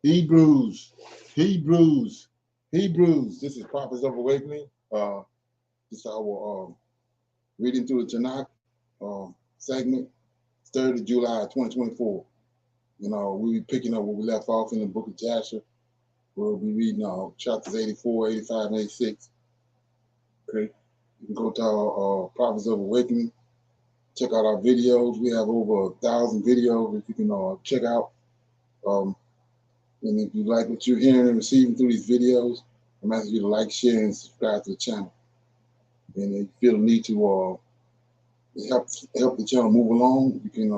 Hebrews, Hebrews, Hebrews. This is Prophets of Awakening. This is our reading through the Tanak segment, 3rd of July, 2024. We'll be picking up where we left off in the book of Jasher. We'll be reading chapters 84, 85, and 86. Okay. You can go to our Prophets of Awakening. Check out our videos. We have over 1,000 videos that you can check out. And if you like what you're hearing and receiving through these videos, I'm asking you to like, share, and subscribe to the channel. And if you feel the need to help the channel move along, you can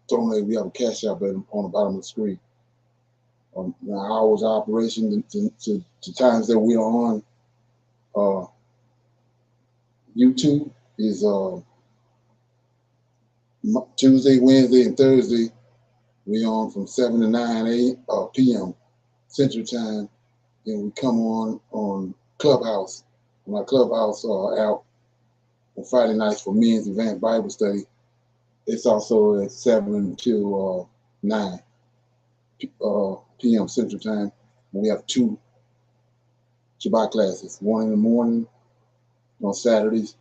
donate. We have a cash app button on the bottom of the screen. Our hours of operation to times that we are on YouTube is Tuesday, Wednesday, and Thursday. We on from 7 to 9 p.m. Central Time, and we come on Clubhouse. My Clubhouse app on Friday nights for men's advanced Bible study. It's also at 7 to 9 p.m. Central Time. And we have 2 Shabbat classes, one in the morning on Saturdays,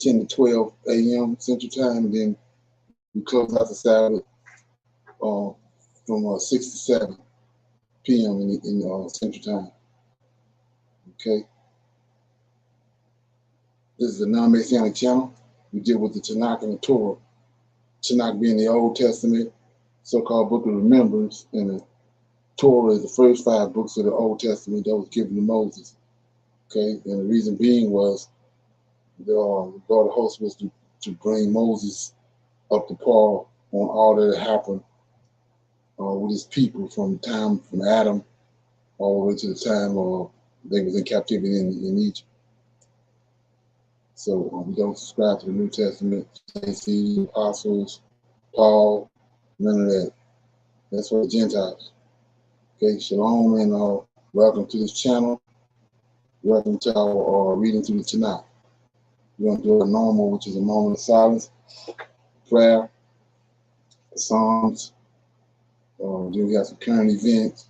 10 to 12 a.m. Central Time, and then we close out the Sabbath from 6 to 7 p.m. in Central Time. Okay. This is a non-Messianic channel. We deal with the Tanak and the Torah. Tanak being the Old Testament, so-called Book of Remembrance, and the Torah is the first 5 books of the Old Testament that was given to Moses. Okay, and the reason being was the Lord of hosts was to bring Moses up to par on all that had happened with his people from Adam all the way to the time they was in captivity in Egypt. So we don't subscribe to the New Testament, the apostles, Paul, none of that. That's for the Gentiles. Okay, shalom and welcome to this channel. Welcome to our reading through the Tanakh. We're going to do a normal, which is a moment of silence, prayer, Psalms. Then we have some current events,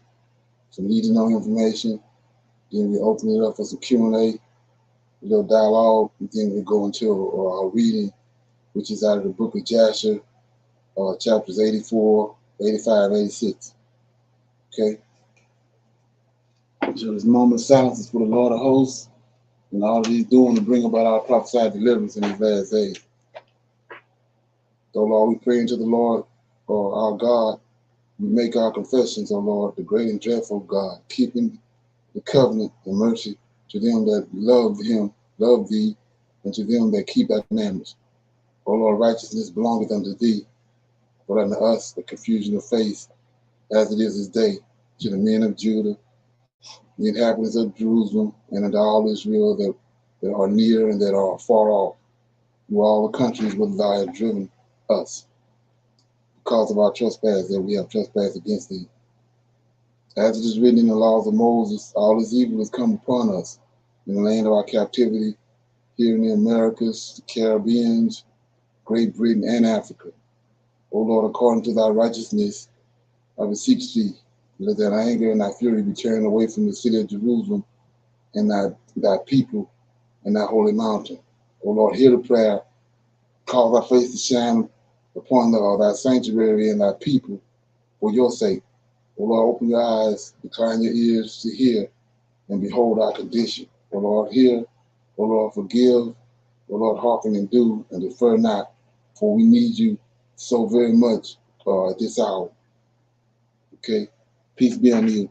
some need-to-know information. Then we open it up for some Q&A, a little dialogue, and then we go into our reading, which is out of the book of Jasher, chapters 84, 85, 86. Okay? So this moment of silence is for the Lord of hosts and all that he's doing to bring about our prophesied deliverance in these last days. So, Lord, we pray into the Lord, our God. We make our confessions, O Lord, the great and dreadful God, keeping the covenant and mercy to them that love thee, and to them that keep thy commandments. O Lord, righteousness belongeth unto thee, but unto us the confusion of face, as it is this day, to the men of Judah, the inhabitants of Jerusalem, and unto all Israel that are near and that are far off, through all the countries whither thou hast driven us, because of our trespass that we have trespassed against thee. As it is written in the laws of Moses, all this evil has come upon us in the land of our captivity, here in the Americas, the Caribbean, Great Britain, and Africa. O Lord, according to thy righteousness, I beseech thee, let thy anger and thy fury be turned away from the city of Jerusalem and thy people and thy holy mountain. O Lord, hear the prayer, cause thy face to shine upon thy sanctuary and thy people for your sake. O Lord, open your eyes, incline your ears to hear, and behold our condition. O Lord, hear. O Lord, forgive. O Lord, hearken and do, and defer not, for we need you so very much at this hour. Okay? Peace be on you.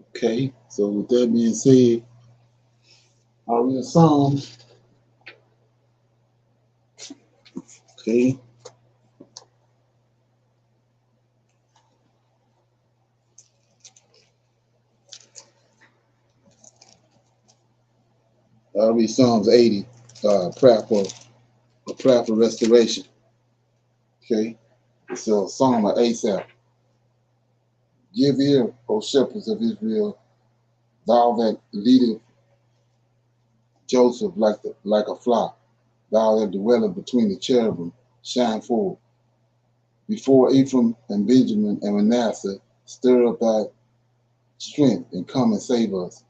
Okay, so with that being said, I'll read a psalm. Okay. I'll read Psalms 80, prayer for restoration. Okay, it's a psalm of Asaph. Give ear, O shepherds of Israel, thou that leadeth Joseph like a flock, thou that dwelleth between the cherubim, shine forward. Before Ephraim and Benjamin and Manasseh, stir up thy strength and come and save us.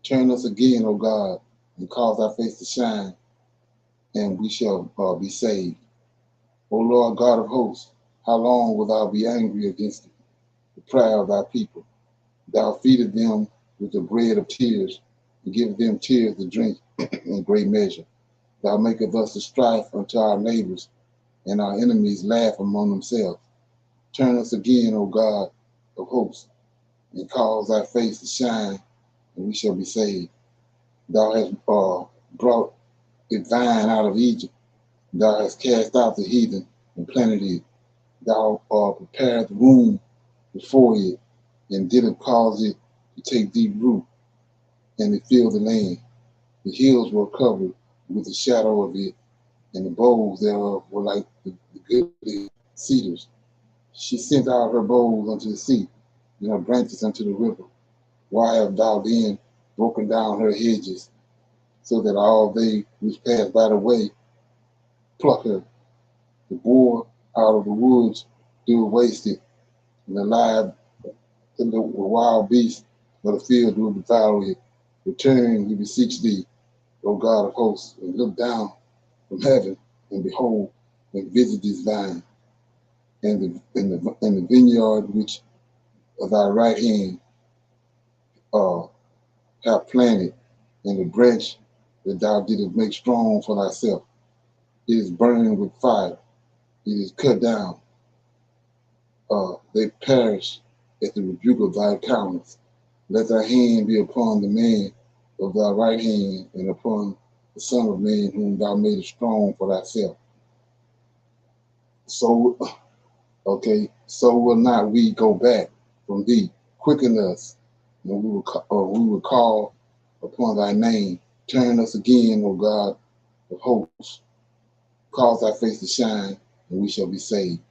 Turn us again, O God, and cause thy face to shine, and we shall be saved. O Lord God of hosts, how long wilt thou be angry against the prayer of thy people? Thou feedest them with the bread of tears, and givest them tears to drink in great measure. Thou makest us to strife unto our neighbors, and our enemies laugh among themselves. Turn us again, O God of hosts, and cause thy face to shine, and we shall be saved. Thou hast brought a vine out of Egypt. Thou hast cast out the heathen and planted it. Thou prepared the womb before it, and didst cause it to take deep root, and it filled the land. The hills were covered with the shadow of it, and the boughs thereof were like the goodly cedars. She sent out her boughs unto the sea, and her branches unto the river. Why have thou then broken down her hedges, so that all they which pass by the way pluck her? The boar out of the woods do waste it, and the wild beast of the field do devour it. Return, we beseech thee, O God of hosts, and look down from heaven, and behold, and visit this vine, and the vineyard which of thy right hand uh, have planted, and the branch that thou didst make strong for thyself. It is burning with fire, it is cut down, they perish at the rebuke of thy countenance. Let thy hand be upon the man of thy right hand, and upon the Son of Man whom thou madest strong for thyself. So, okay, so will not we go back from thee. Quicken us, and we will call upon thy name. Turn us again, O God of hosts. Cause thy face to shine, and we shall be saved.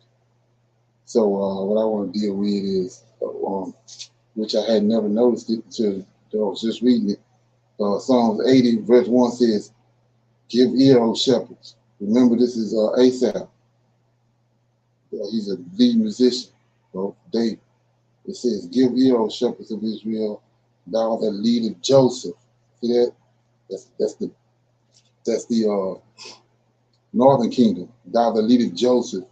So what I want to deal with is, which I had never noticed it until I was just reading it. Psalms 80, verse 1 says, "Give ear, O shepherds." Remember, this is Asaph. He's a lead musician of David. It says, "Give ear, O shepherds of Israel, thou that leadest Joseph." See that? That's the northern kingdom. Thou that leadest Joseph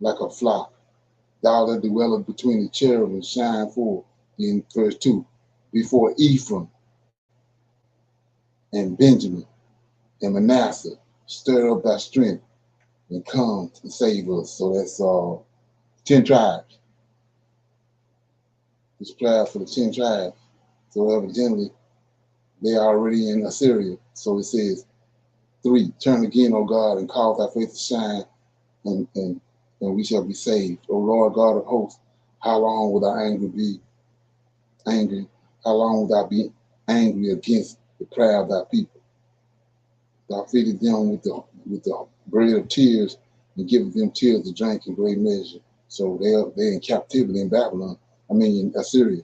like a flock. Thou that dwellest between the cherubim, shine forth. In verse 2, before Ephraim and Benjamin and Manasseh, stir up thy strength and come and save us. So that's 10 tribes. This prayer for the 10 tribes. So evidently, they are already in Assyria. So it says, 3, turn again, O God, and cause thy face to shine, and we shall be saved. O Lord God of hosts, how long will thy anger be angry? How long will thou be angry against the prayer of thy people? Thou feedest them with the bread of tears, and giveth them tears to drink in great measure. So they're in captivity in Babylon. I mean in Assyria.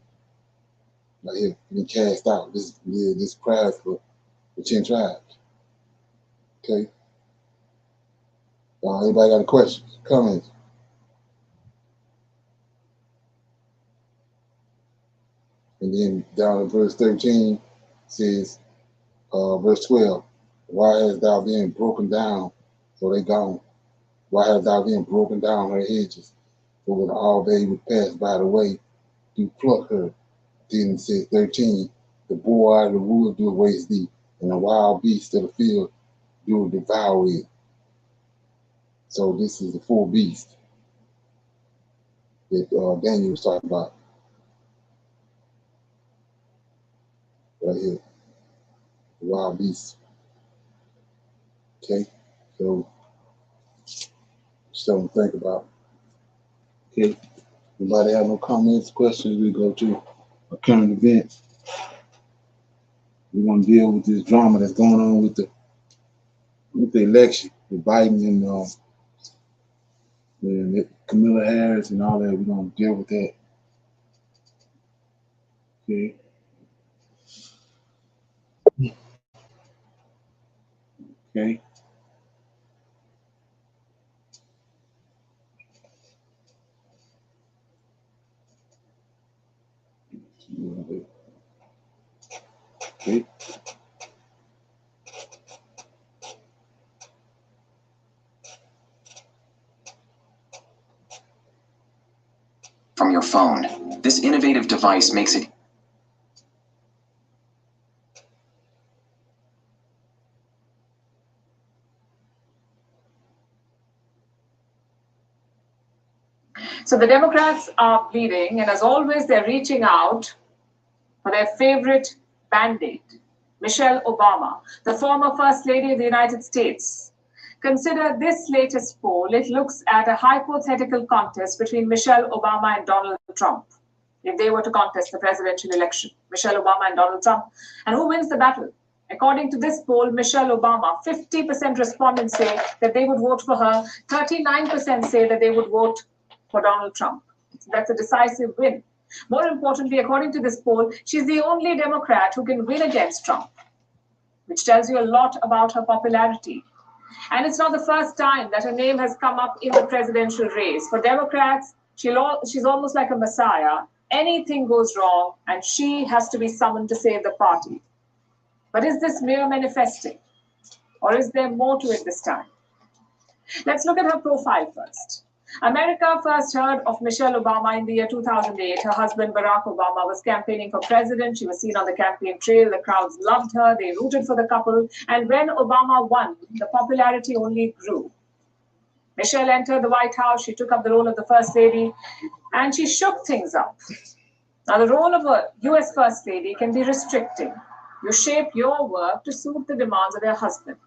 Like here, being cast out. This prayer for the 10 tribes. Okay. Anybody got any questions, comments? And then down in verse 13 says, verse 12, why hast thou then broken down? So they gone. Why hast thou then broken down her hedges? For with all they would pass by the way, do pluck her. Then it says 13, the boar out of the wood do waste thee, and the wild beast of the field do devour it. So this is the full beast that Daniel was talking about right here. The wild beast. Okay, so something to think about. Okay, anybody have no comments, questions? We go to a current event. We're gonna deal with this drama that's going on with the election, with Biden and Kamala Harris and all that. We're gonna deal with that. Okay. Okay. See? From your phone. This innovative device makes it So the Democrats are pleading, and as always, they're reaching out for their favorite band-aid, Michelle Obama, the former First Lady of the United States. Consider this latest poll. It looks at a hypothetical contest between Michelle Obama and Donald Trump. If they were to contest the presidential election, Michelle Obama and Donald Trump. And who wins the battle? According to this poll, Michelle Obama, 50% respondents say that they would vote for her, 39% say that they would vote for Donald Trump. So that's a decisive win. More importantly, according to this poll, she's the only Democrat who can win against Trump, which tells you a lot about her popularity. And it's not the first time that her name has come up in the presidential race. For Democrats, she's almost like a messiah. Anything goes wrong, and she has to be summoned to save the party. But is this mere manifesting? Or is there more to it this time? Let's look at her profile first. America first heard of Michelle Obama in the year 2008. Her husband, Barack Obama, was campaigning for president. She was seen on the campaign trail. The crowds loved her. They rooted for the couple. And when Obama won, the popularity only grew. Michelle entered the White House. She took up the role of the First Lady, and she shook things up. Now, the role of a U.S. First Lady can be restricting. You shape your work to suit the demands of your husband.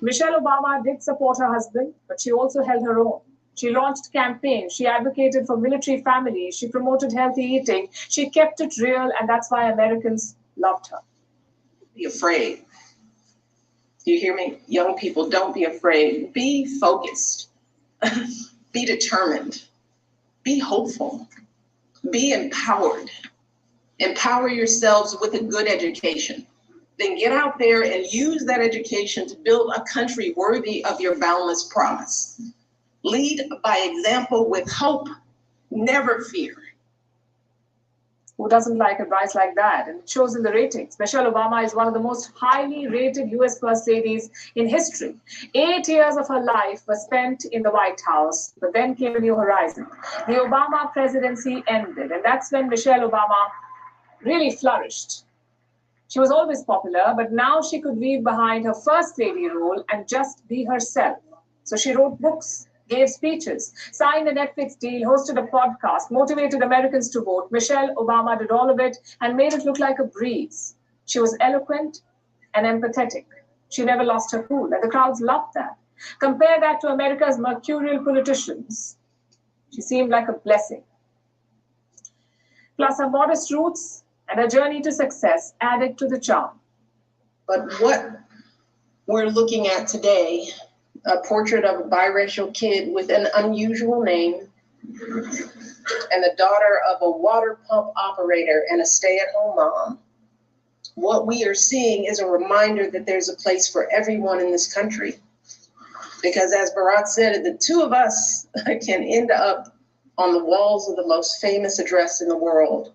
Michelle Obama did support her husband, but she also held her own. She launched campaigns. She advocated for military families. She promoted healthy eating. She kept it real, and that's why Americans loved her. Be afraid. You hear me? Young people, don't be afraid. Be focused. Be determined. Be hopeful. Be empowered. Empower yourselves with a good education. Then get out there and use that education to build a country worthy of your boundless promise. Lead by example with hope, never fear. Who doesn't like advice like that? And it shows in the ratings. Michelle Obama is one of the most highly rated US First Ladies in history. 8 years of her life were spent in the White House, but then came a new horizon. The Obama presidency ended, and that's when Michelle Obama really flourished. She was always popular, but now she could leave behind her First Lady role and just be herself. So she wrote books, gave speeches, signed a Netflix deal, hosted a podcast, motivated Americans to vote. Michelle Obama did all of it and made it look like a breeze. She was eloquent and empathetic. She never lost her cool, and the crowds loved that. Compare that to America's mercurial politicians. She seemed like a blessing. Plus, her modest roots and her journey to success added to the charm. But what we're looking at today, a portrait of a biracial kid with an unusual name and the daughter of a water pump operator and a stay-at-home mom. What we are seeing is a reminder that there's a place for everyone in this country. Because as Bharat said, the two of us can end up on the walls of the most famous address in the world.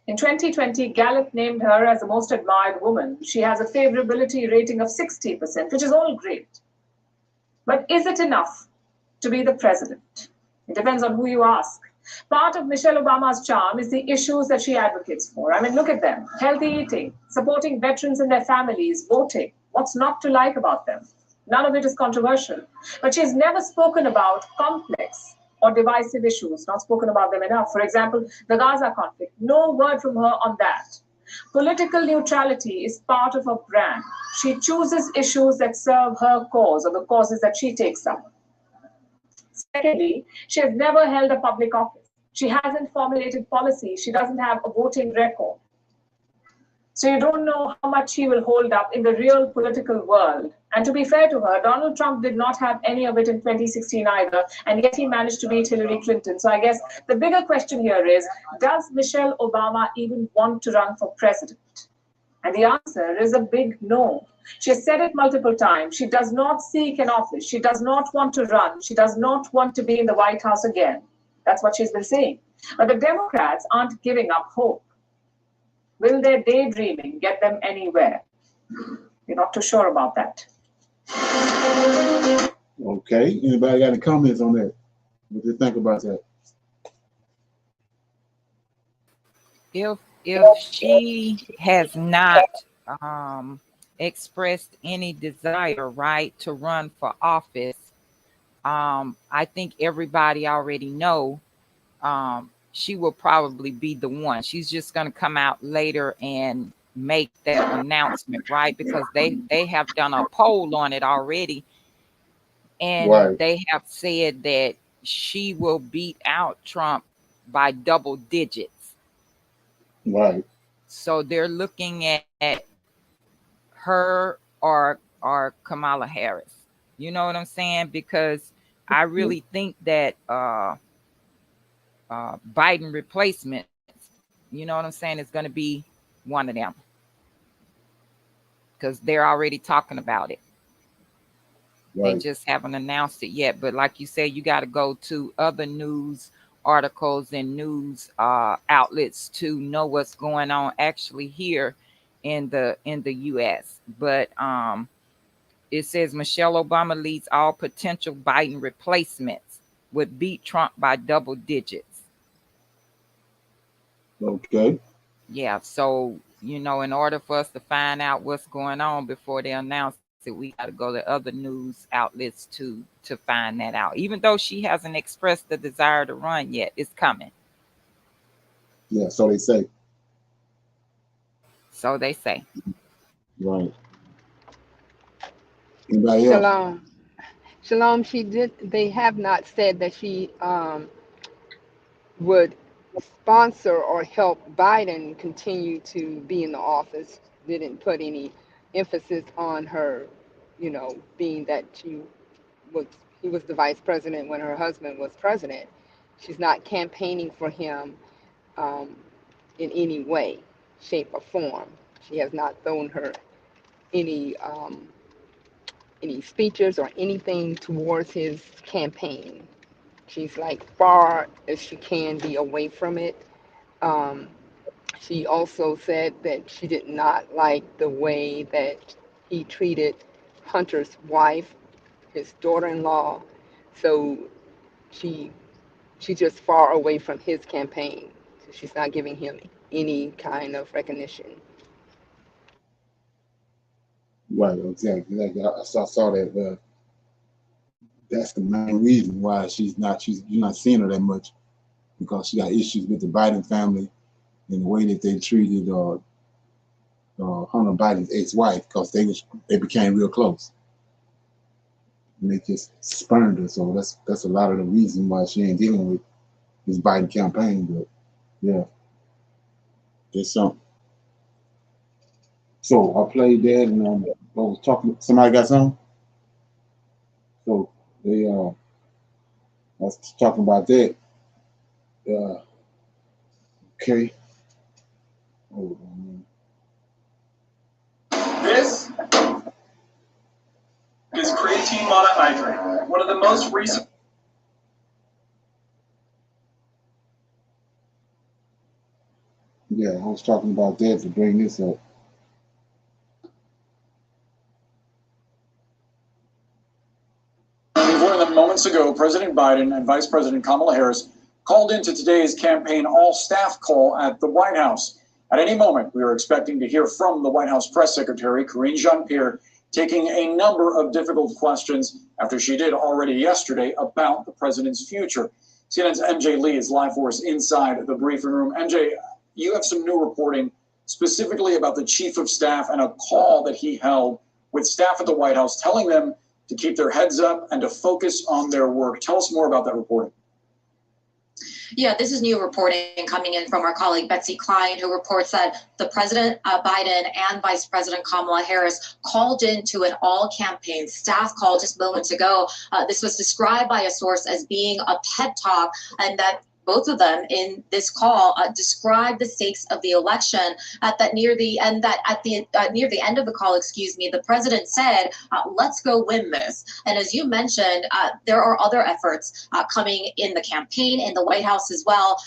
In 2020, Gallup named her as the most admired woman. She has a favorability rating of 60%, which is all great. But is it enough to be the president? It depends on who you ask. Part of Michelle Obama's charm is the issues that she advocates for. I mean, look at them. Healthy eating, supporting veterans and their families, voting. What's not to like about them? None of it is controversial. But she's never spoken about complex or divisive issues, not spoken about them enough. For example, the Gaza conflict, no word from her on that. Political neutrality is part of her brand. She chooses issues that serve her cause or the causes that she takes up. Secondly, she has never held a public office. She hasn't formulated policy. She doesn't have a voting record. So you don't know how much she will hold up in the real political world. And to be fair to her, Donald Trump did not have any of it in 2016 either, and yet he managed to beat Hillary Clinton. So I guess the bigger question here is, does Michelle Obama even want to run for president? And the answer is a big no. She has said it multiple times. She does not seek an office. She does not want to run. She does not want to be in the White House again. That's what she's been saying. But the Democrats aren't giving up hope. Will their daydreaming get them anywhere? We're not too sure about that. Okay. Anybody got any comments on that? What do you think about that? If she has not expressed any desire, right, to run for office, I think everybody already know she will probably be the one. She's just going to come out later and make that announcement, right? Because they have done a poll on it already, and Right. they have said that she will beat out Trump by double digits. Right. So they're looking at her or Kamala Harris. You know what I'm saying? Because I really think that Biden replacement, you know what I'm saying, is going to be one of them, because they're already talking about it. They Right. just haven't announced it yet. But like you said, you got to go to other news articles and news outlets to know what's going on actually here in the US. But it says Michelle Obama leads all potential Biden replacements, would beat Trump by double digits. Okay. Yeah, so in order for us to find out what's going on before they announce it, we got to go to other news outlets to find that out. Even though she hasn't expressed the desire to run yet, it's coming. Yeah, so they say. So they say. Right. Anybody else? Shalom. Shalom, they have not said that she would sponsor or help Biden continue to be in the office. Didn't put any emphasis on her, being that he was the vice president when her husband was president. She's not campaigning for him in any way, shape, or form. She has not thrown her any speeches or anything towards his campaign. She's like far as she can be away from it. She also said that she did not like the way that he treated Hunter's wife, his daughter-in-law. So she's just far away from his campaign. So she's not giving him any kind of recognition. Right, exactly. I saw that. That's the main reason why you're not seeing her that much, because she got issues with the Biden family and the way that they treated Hunter Biden's ex-wife, because they became real close. And they just spurned her. So that's a lot of the reason why she ain't dealing with this Biden campaign. But yeah, there's something. So I played that, and I was talking. Somebody got something. So they I was talking about that. Okay. Hold on. This is creatine monohydrate, one of the most recent. Yeah, I was talking about that to bring this up. We've learned that moments ago, President Biden and Vice President Kamala Harris called into today's campaign all-staff call at the White House. At any moment, we are expecting to hear from the White House press secretary, Karine Jean-Pierre, taking a number of difficult questions after she did already yesterday about the president's future. CNN's MJ Lee is live for us inside the briefing room. MJ, you have some new reporting specifically about the chief of staff and a call that he held with staff at the White House, telling them to keep their heads up and to focus on their work. Tell us more about that reporting. Yeah, this is new reporting coming in from our colleague Betsy Klein, who reports that the President Biden and Vice President Kamala Harris called into an all-campaign staff call just moments ago. This was described by a source as being a pep talk, and that both of them in this call described the stakes of the election at near the end of the call, the president said, let's go win this. And as you mentioned, there are other efforts coming in the campaign, in the White House as well.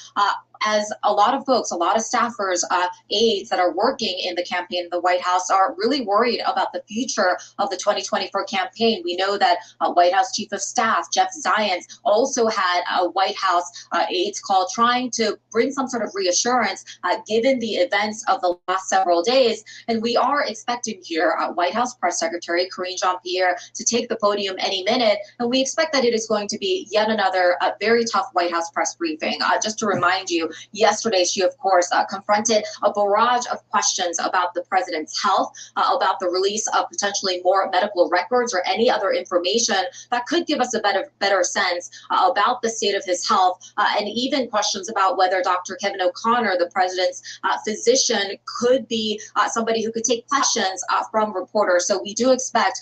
As a lot of folks, a lot of staffers, aides that are working in the campaign in the White House are really worried about the future of the 2024 campaign. We know that White House Chief of Staff Jeff Zients also had a White House aides call trying to bring some sort of reassurance given the events of the last several days. And we are expecting here White House Press Secretary Karine Jean-Pierre to take the podium any minute. And we expect that it is going to be yet another very tough White House press briefing. Just to remind you, yesterday, she, of course, confronted a barrage of questions about the president's health, about the release of potentially more medical records or any other information that could give us a better sense about the state of his health, and even questions about whether Dr. Kevin O'Connor, the president's physician, could be somebody who could take questions from reporters. So we do expect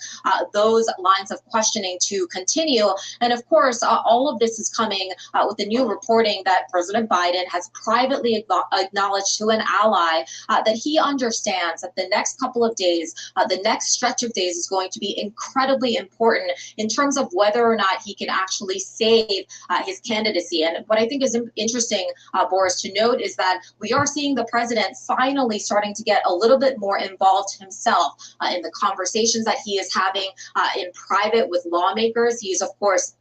those lines of questioning to continue. And of course, all of this is coming with the new reporting that President Biden has privately acknowledged to an ally that he understands that the next couple of days, the next stretch of days is going to be incredibly important in terms of whether or not he can actually save his candidacy. And what I think is interesting, Boris, to note is that we are seeing the president finally starting to get a little bit more involved himself in the conversations that he is having in private with lawmakers. He is, of course,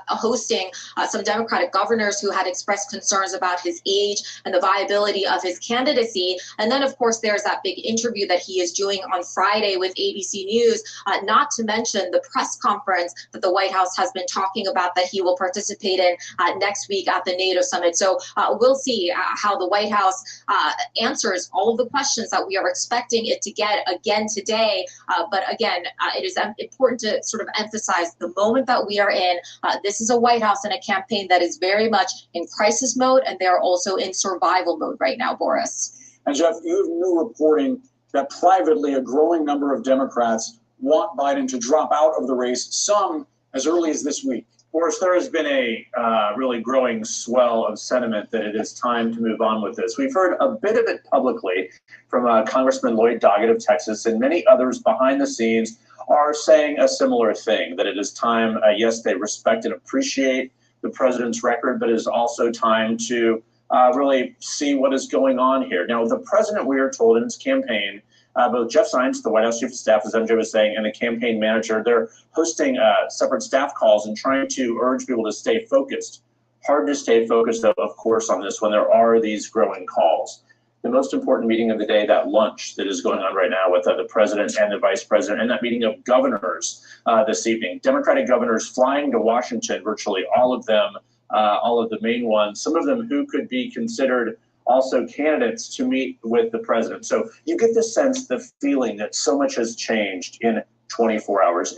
hosting some Democratic governors who had expressed concerns about his age and the viability of his candidacy. And then, of course, there's that big interview that he is doing on Friday with ABC News, not to mention the press conference that the White House has been talking about that he will participate in next week at the NATO summit. So we'll see how the White House answers all of the questions that we are expecting it to get again today. But again, it is important to sort of emphasize the moment that we are in. This is a White House and a campaign that is very much in crisis mode, and they're also in survival mode right now, Boris. And Jeff, you have new reporting that privately a growing number of Democrats want Biden to drop out of the race, some as early as this week. Boris, there has been a really growing swell of sentiment that it is time to move on with this. We've heard a bit of it publicly from Congressman Lloyd Doggett of Texas, and many others behind the scenes are saying a similar thing, that it is time, yes, they respect and appreciate the president's record, but it is also time to really see what is going on here. Now, the president, we are told in his campaign, both Jeff Zients, the White House Chief of Staff, as MJ was saying, and the campaign manager, they're hosting separate staff calls and trying to urge people to stay focused. Hard to stay focused, though, of course, on this when there are these growing calls. The most important meeting of the day, that lunch that is going on right now with the president and the vice president, and that meeting of governors this evening. Democratic governors flying to Washington, virtually all of them, all of the main ones, some of them who could be considered also candidates to meet with the president. So you get the sense, the feeling that so much has changed in 24 hours.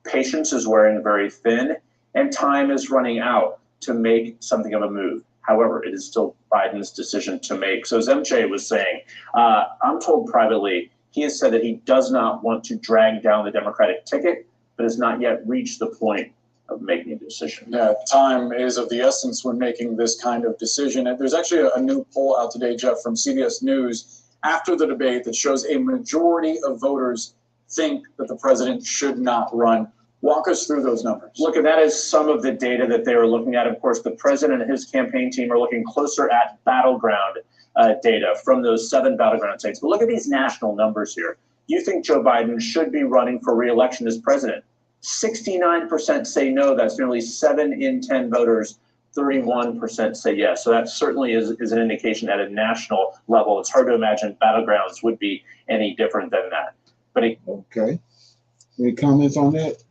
Patience is wearing very thin, and time is running out to make something of a move. However, it is still Biden's decision to make. So as MJ was saying, I'm told privately, he has said that he does not want to drag down the Democratic ticket, but has not yet reached the point of making a decision. Yeah, time is of the essence when making this kind of decision. And there's actually a new poll out today, Jeff, from CBS News after the debate that shows a majority of voters think that the president should not run. Walk us through those numbers. Look, and that is some of the data that they are looking at. Of course, the president and his campaign team are looking closer at battleground data from those 7 battleground states. But look at these national numbers here. You think Joe Biden should be running for re-election as president? 69% say no. That's nearly 7 in 10 voters. 31% say yes. So that certainly is an indication at a national level. It's hard to imagine battlegrounds would be any different than that. But okay. Any comments on that?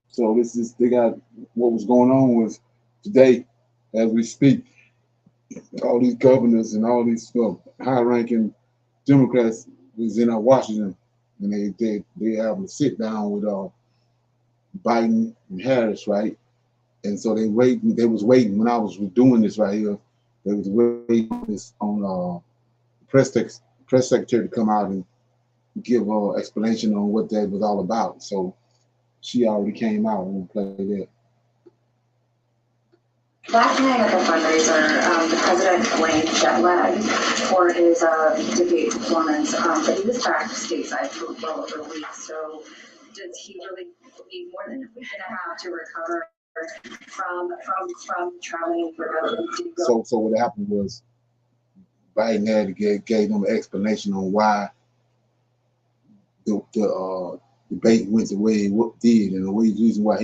So they got what was going on with today as we speak. All these governors and all these high-ranking Democrats was in Washington, and they have a sit down with Biden and Harris, right? And so they was waiting when I was doing this right here. They was waiting on press secretary to come out and give an explanation on what that was all about. So she already came out and played that. Last night at the fundraiser, the president blamed jet lag for his debate performance, but he was back stateside for well over a week. So does he really need more than a week and a half to recover from traveling? So what happened was Biden had to gave them an explanation on why the debate went the way it did, and the reason why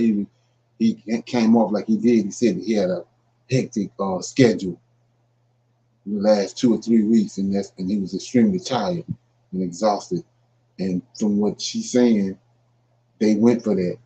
he came off like he did. He said that he had a hectic schedule in the last 2 or 3 weeks, and he was extremely tired and exhausted. And from what she's saying, they went for that.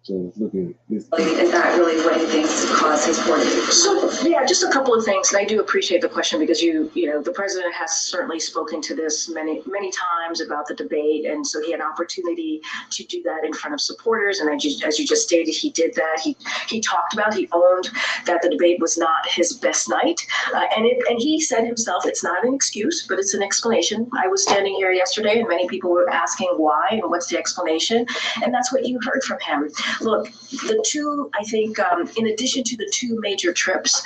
So look at this. Is that really what he thinks caused his poor debate? So yeah, just a couple of things, and I do appreciate the question because you know the president has certainly spoken to this many times about the debate, and so he had an opportunity to do that in front of supporters. And as you just stated, he did that. He talked about, he owned that the debate was not his best night, and he said himself, it's not an excuse, but it's an explanation. I was standing here yesterday, and many people were asking why and what's the explanation, and that's what you heard from him. Look, the two, I think, in addition to the two major trips,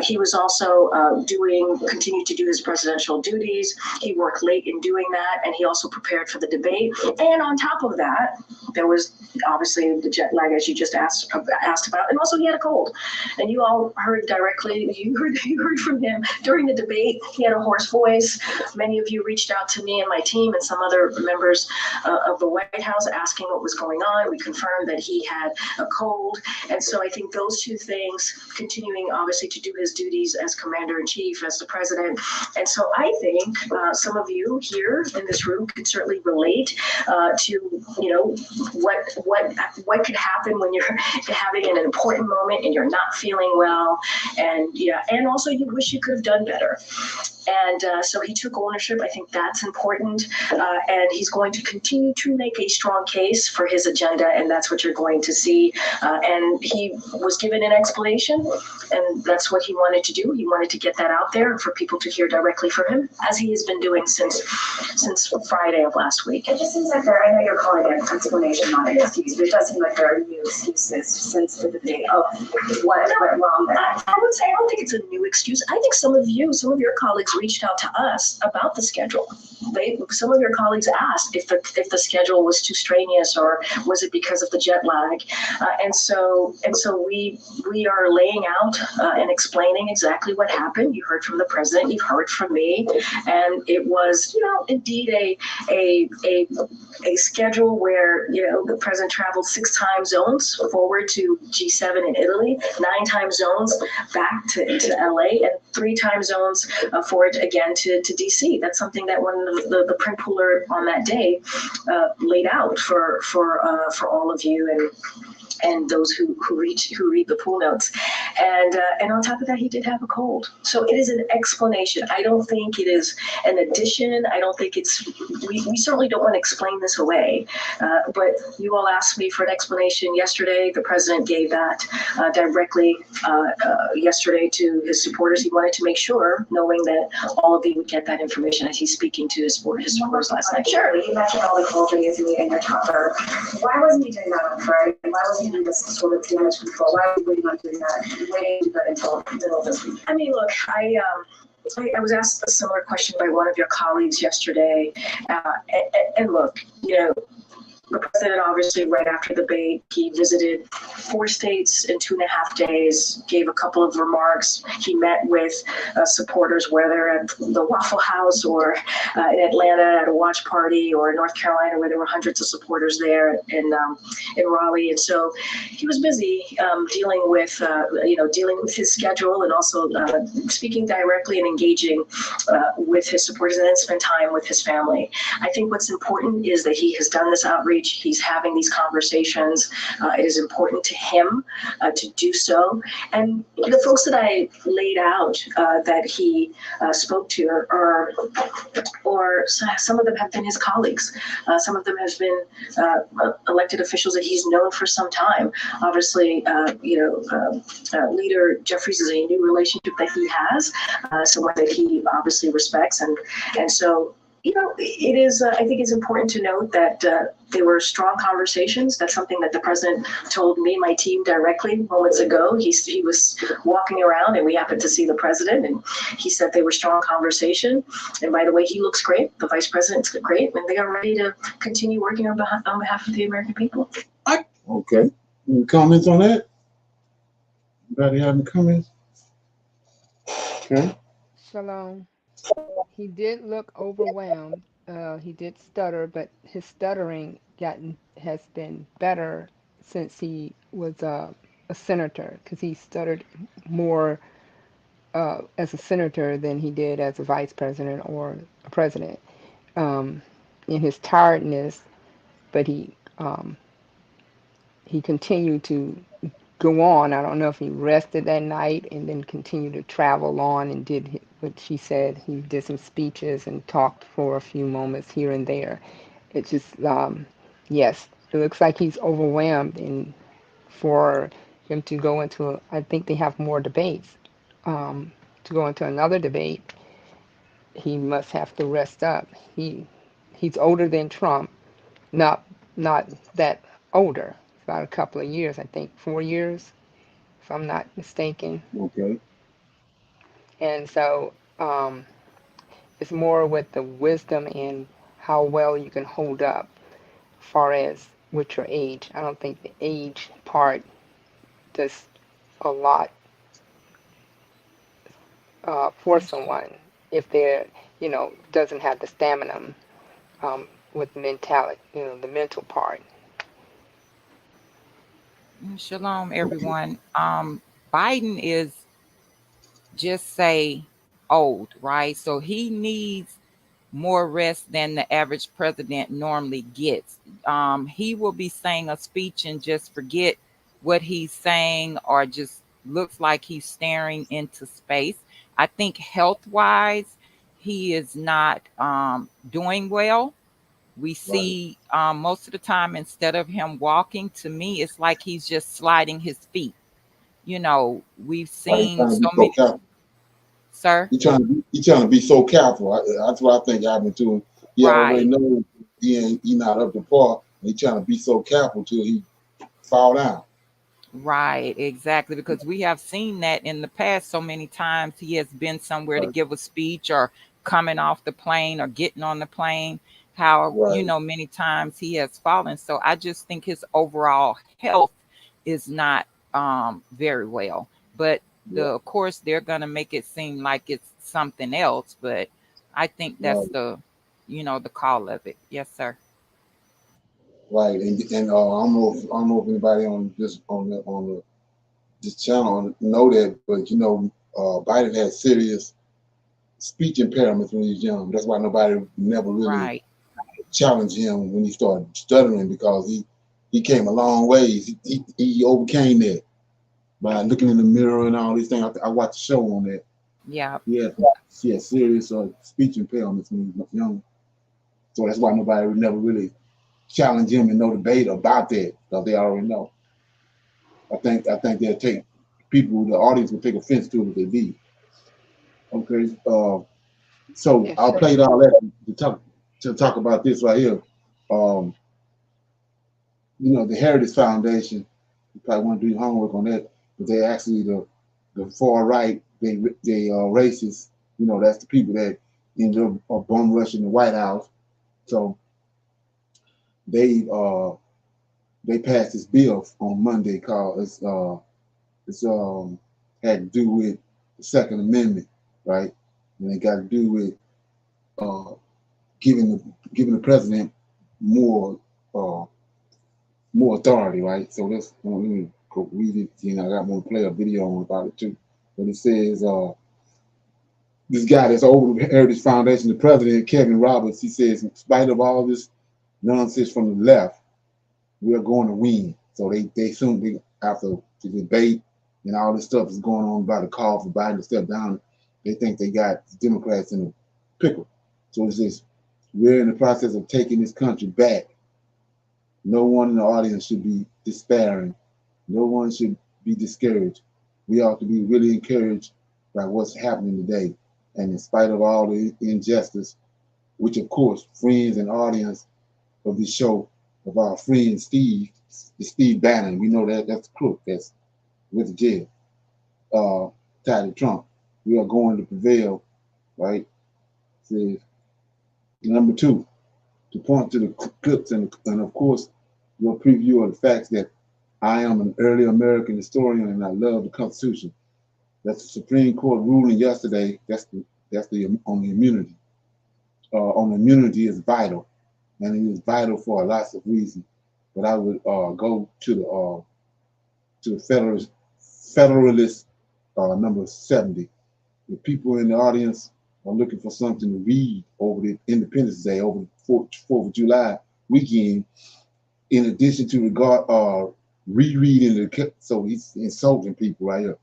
he was also continued to do his presidential duties. He worked late in doing that, and he also prepared for the debate. And on top of that, there was obviously the jet lag, as you just asked about, and also he had a cold. And you all heard directly, you heard from him during the debate. He had a hoarse voice. Many of you reached out to me and my team and some other members of the White House asking what was going on. We confirmed that he had a cold. And so I think those two things, continuing obviously to do his duties as commander-in-chief, as the president. And so I think some of you here in this room can certainly relate to, you know, what could happen when you're having an important moment and you're not feeling well, and and also you wish you could have done better. And so he took ownership. I think that's important. And he's going to continue to make a strong case for his agenda, and that's what you're going to see. And he was given an explanation, and that's what he wanted to do. He wanted to get that out there for people to hear directly from him, as he has been doing since Friday of last week. It just seems like I know you're calling it an explanation, not an excuse, but it does seem like there are new excuses since the debate of what went wrong there. I would say I don't think it's a new excuse. I think some of your colleagues reached out to us about the schedule. Some of your colleagues asked if the schedule was too strenuous, or was it because of the jet lag, and so we are laying out and explaining exactly what happened. You heard from the president, you've heard from me, and it was indeed a schedule where the president traveled 6 time zones forward to G7 in Italy, 9 time zones back to LA, and 3 time zones forward again to DC. That's something that one of the print pooler on that day laid out for all of you and those who read the pool notes. And on top of that, he did have a cold. So it is an explanation. I don't think it is an addition. I don't think we certainly don't want to explain this away. But you all asked me for an explanation yesterday. The president gave that directly yesterday to his supporters. He wanted to make sure, knowing that all of you would get that information as he's speaking to his supporters last night. Sure. You mentioned all the cold days in your topper. Why wasn't he doing that on Friday? Why wasn't he doing this sort of damage control? Why was he waiting on doing that? Waiting to do that until the middle of this week? I mean, look, I was asked a similar question by one of your colleagues yesterday, and look, the president, obviously, right after the debate, he visited 4 states in 2.5 days, gave a couple of remarks. He met with supporters, whether at the Waffle House or in Atlanta at a watch party, or in North Carolina where there were hundreds of supporters there in Raleigh. And so he was busy dealing with his schedule, and also speaking directly and engaging with his supporters, and then spend time with his family. I think what's important is that he has done this outreach. He's having these conversations. It is important to him to do so. And the folks that I laid out that he spoke to or some of them have been his colleagues. Some of them have been elected officials that he's known for some time. Obviously, Leader Jeffries is a new relationship that he has, someone that he obviously respects. And so You know, it is, I think it's important to note that there were strong conversations. That's something that the president told me, my team directly moments ago. He was walking around and we happened to see the president and he said they were strong conversation. And by the way, he looks great. The vice president's great and they are ready to continue working on behalf of the American people. Okay. Any comments on that? Anybody have any comments? Okay. Shalom. He did look overwhelmed. He did stutter, but his stuttering has been better since he was a senator, because he stuttered more as a senator than he did as a vice president or a president. In his tiredness, but he continued to go on. I don't know if he rested that night and then continued to travel on and did what she said. He did some speeches and talked for a few moments here and there. It just, yes, it looks like he's overwhelmed. And for him to go into, I think they have more debates. To go into another debate, he must have to rest up. He's older than Trump, not that older. About a couple of years, I think 4 years, if I'm not mistaken. Okay. And so it's more with the wisdom and how well you can hold up as far as with your age. I don't think the age part does a lot for someone if they're, doesn't have the stamina with mentality, the mental part. Shalom, everyone. Biden is just say old, right? So he needs more rest than the average president normally gets. He will be saying a speech and just forget what he's saying or just looks like he's staring into space. I think health wise, he is not doing well. We Right. see most of the time, instead of him walking, to me, it's like he's just sliding his feet. We've Right. seen Trying to so be so many, careful. sir. He trying to be so careful. That's what I think happened to him. He already Right. knows he not up to par. And he trying to be so careful till he fall down. Right, exactly. Because we have seen that in the past so many times. He has been somewhere to Right. give a speech or coming off the plane or getting on the plane. How, Right. many times he has fallen. So I just think his overall health is not very well. But Yeah. of course, they're gonna make it seem like it's something else. But I think that's Right. the call of it. Yes, sir. Right. And I don't know if anybody on this channel know that, but Biden had serious speech impairments when he was young. That's why nobody never really Right. challenged him when he started stuttering, because he came a long ways. He overcame that by looking in the mirror and all these things. I watched a show on that. Yeah. He had serious speech impairments when he was young. So that's why nobody would never really challenge him in no debate about that, because they already know. I think they'll take the audience will take offense to it if they be. Okay. So Yes, I'll sir. play all that to talk about this right here. Um, the Heritage Foundation, you probably want to do your homework on that, but they actually the far right, they racist. That's the people that ended up bum rushing the White House. So they passed this bill on Monday called it's had to do with the Second Amendment, right? And it got to do with uh, giving the president more authority, right? So let me go read it. I got more to play a video on about it too. But it says this guy that's over the Heritage Foundation, the president, Kevin Roberts, he says, in spite of all this nonsense from the left, we're going to win. So they soon, after the debate and all this stuff is going on about the call for Biden to step down, they think they got the Democrats in a pickle. So it says, we're in the process of taking this country back. No one in the audience should be despairing. No one should be discouraged. We ought to be really encouraged by what's happening today. And in spite of all the injustice, which of course, friends and audience of this show of our friend Steve Bannon, we know that that's the crook that's with the jail, tied to Trump. We are going to prevail, right? Says number 2, to point to the clips and of course your preview of the facts that I am an early American historian and I love the Constitution. That's the Supreme Court ruling yesterday. That's the on the immunity. On immunity is vital, and it is vital for lots of reasons. But I would go to the Federalist number 70. The people in the audience are looking for something to read over the Independence Day, over the 4th of July weekend, in addition to rereading so he's insulting people right here.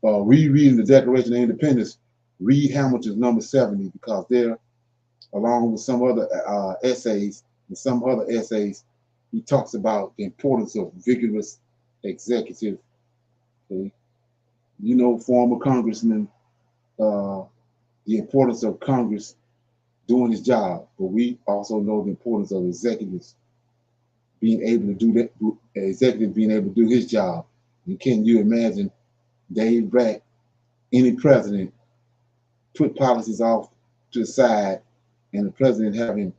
Rereading the Declaration of Independence, read Hamilton's number 70, because there, along with some other essays, he talks about the importance of vigorous executive. Okay? You know, former congressman, the importance of Congress doing his job, but we also know the importance of executives being able to do that, executive being able to do his job. And can you imagine Dave Brack, any president, put policies off to the side and the president having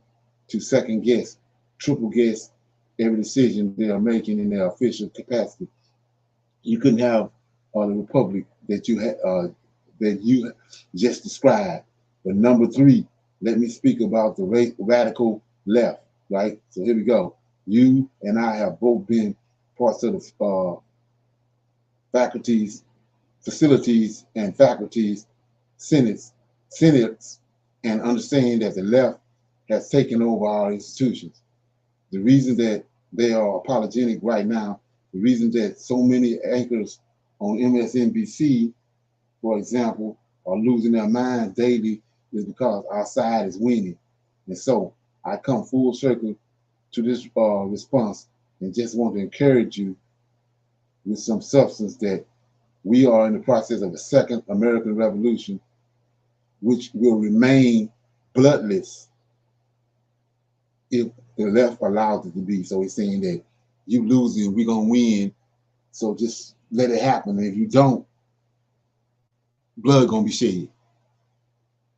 to second guess, triple guess every decision they are making in their official capacity? You couldn't have the republic that you just described. But number 3, let me speak about the radical left, right? So here we go. You and I have both been parts of the facilities and faculties, senates, and understand that the left has taken over our institutions. The reason that they are apologetic right now, the reason that so many anchors on MSNBC, for example, are losing their minds daily, is because our side is winning. And so I come full circle to this response and just want to encourage you with some substance that we are in the process of a second American Revolution, which will remain bloodless if the left allows it to be. So he's saying that you losing, we're gonna win. So just let it happen. And if you don't, blood gonna be shed.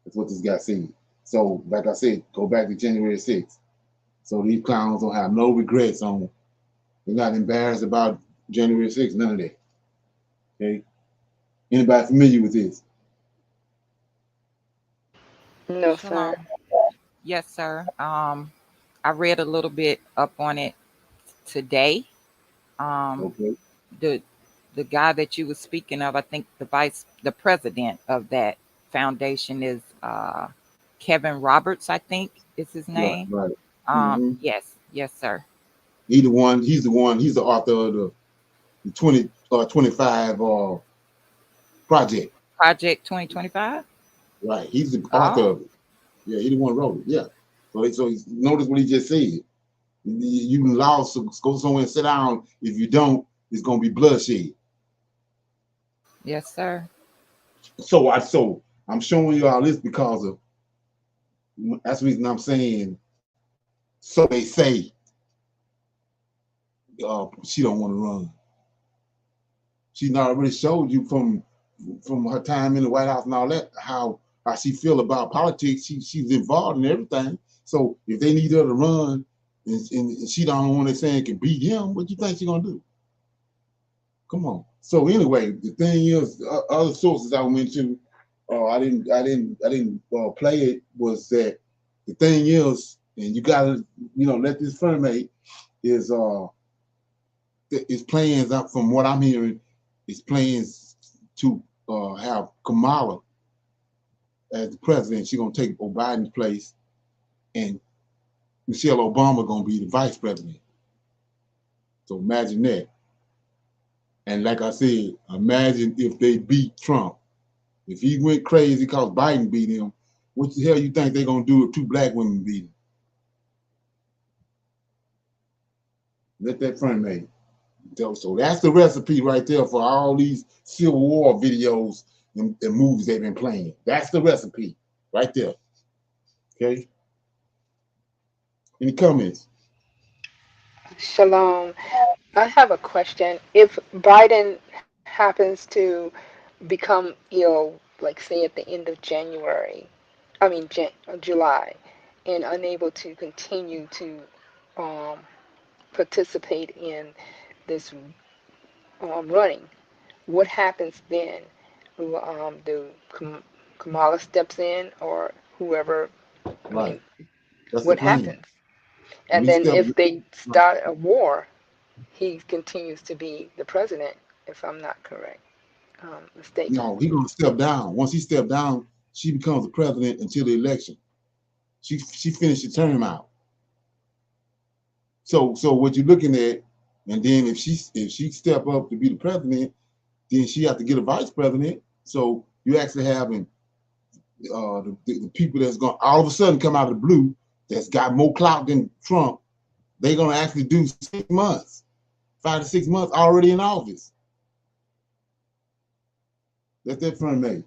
That's what this guy said. So like I said, go back to January 6th. So these clowns don't have no regrets on. They're not embarrassed about January 6th, none of that. Okay. Anybody familiar with this? No, Shalom. sir. Yes, sir. I read a little bit up on it today. Okay. The guy that you were speaking of, I think the president of that foundation is Kevin Roberts, I think is his name. Right. Mm-hmm. Yes, sir. He's the author of the 2025 project. Project 2025? Right. He's the author Oh, of it. Yeah, he the one who wrote it. Yeah. So notice what he just said. You can lost, so go somewhere and sit down. If you don't, it's gonna be bloodshed. yes, sir. So I'm showing you all this because of that's the reason I'm saying. So they say she don't want to run. She not already showed you from her time in the White House and all that how she feel about politics. She's involved in everything. So if they need her to run and she don't want to say can beat him, what you think she gonna do? Come on. So anyway, the thing is, other sources I went to, I didn't play it. Was that the thing is, and you gotta let this permeate. Is plans up from what I'm hearing, is plans to have Kamala as the president. She's gonna take Biden's place, and Michelle Obama gonna be the vice president. So imagine that. And like I said, imagine if they beat Trump. If he went crazy because Biden beat him, what the hell you think they're gonna do if 2 black women beat him? Let that permeate. So that's the recipe right there for all these Civil War videos and movies they've been playing. That's the recipe right there. Okay. Any comments? Shalom. I have a question. If Biden happens to become ill, like say at the end of January, July, and unable to continue to um, participate in this running, what happens then? Do Kamala steps in or whoever? I Right. mean, That's the what plan. happens? When And he then steps, if they right. start a war, he continues to be the president, if I'm not correct, mistaken. No, he's gonna step down. Once he steps down, she becomes the president until the election. She finished the term out. So what you're looking at, and then if she step up to be the president, then she have to get a vice president. So you actually having the people that's going to all of a sudden come out of the blue that's got more clout than Trump. They're going to actually do 6 months, 5 to 6 months already in office. That's that front May.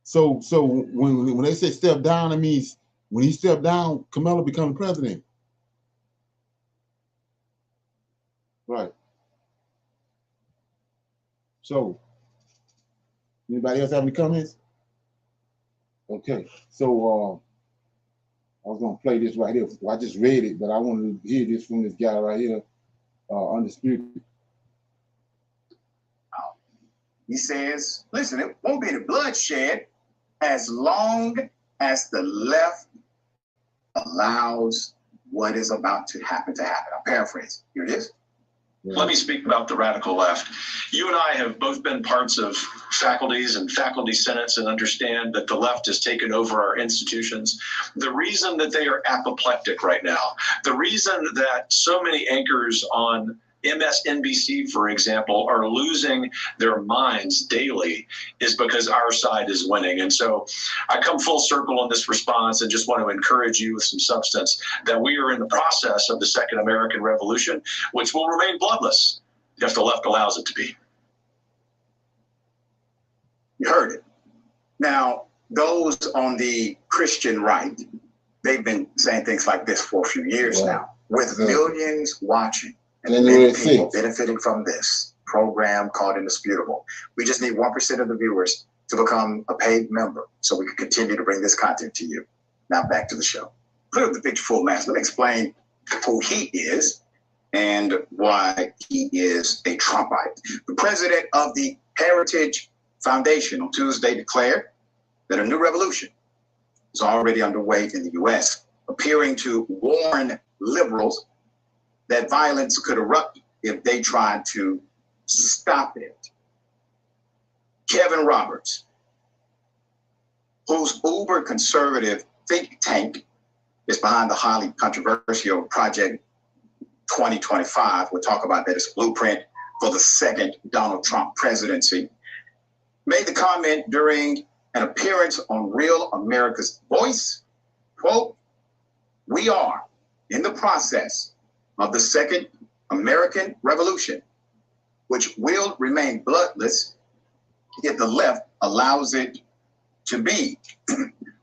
So when they say step down, it means when he stepped down, Kamala become president. Right. So anybody else have any comments? Okay. So I was gonna play this right here. I just read it, but I wanted to hear this from this guy right here, Undisputed. He says, listen, it won't be the bloodshed as long as the left allows what is about to happen. I'm paraphrasing. Here it is. Let me speak about the radical left. You and I have both been parts of faculties and faculty senates and understand that the left has taken over our institutions. The reason that they are apoplectic right now, the reason that so many anchors on MSNBC, for example, are losing their minds daily is because our side is winning. And so I come full circle on this response and just want to encourage you with some substance that we are in the process of the Second American Revolution, which will remain bloodless if the left allows it to be. You heard it. Now, those on the Christian right, they've been saying things like this for a few years now, with millions watching. And many people benefiting from this program called Indisputable. We just need 1% of the viewers to become a paid member so we can continue to bring this content to you. Now back to the show. Put up the picture full mask. Let me explain who he is and why he is a Trumpite. The president of the Heritage Foundation on Tuesday declared that a new revolution is already underway in the U.S., appearing to warn liberals that violence could erupt if they tried to stop it. Kevin Roberts, whose uber conservative think tank is behind the highly controversial Project 2025, we'll talk about that as a blueprint for the second Donald Trump presidency, made the comment during an appearance on Real America's Voice, quote, "We are in the process of the Second American Revolution, which will remain bloodless if the left allows it to be."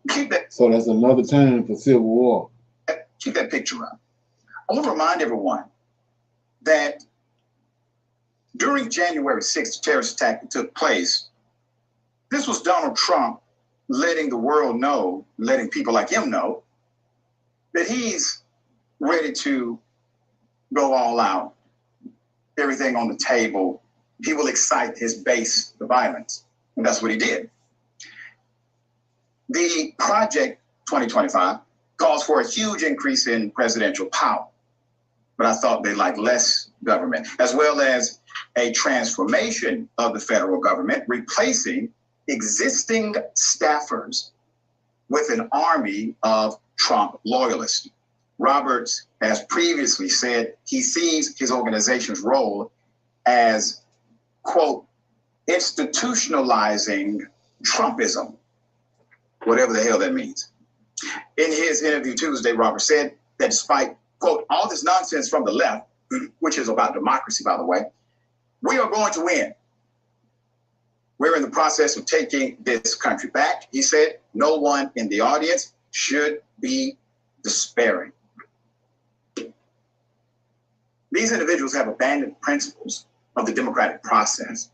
Keep that. So that's another term for civil war. Keep that picture up. I want to remind everyone that during January 6th, the terrorist attack that took place, this was Donald Trump letting the world know, letting people like him know, that he's ready to go all out, everything on the table. He will excite his base to violence. And that's what he did. The Project 2025 calls for a huge increase in presidential power. But I thought they liked less government, as well as a transformation of the federal government, replacing existing staffers with an army of Trump loyalists. Roberts has previously said he sees his organization's role as, quote, institutionalizing Trumpism, whatever the hell that means. In his interview Tuesday, Roberts said that despite, quote, all this nonsense from the left, which is about democracy, by the way, we are going to win. We're in the process of taking this country back. He said no one in the audience should be despairing. These individuals have abandoned principles of the democratic process.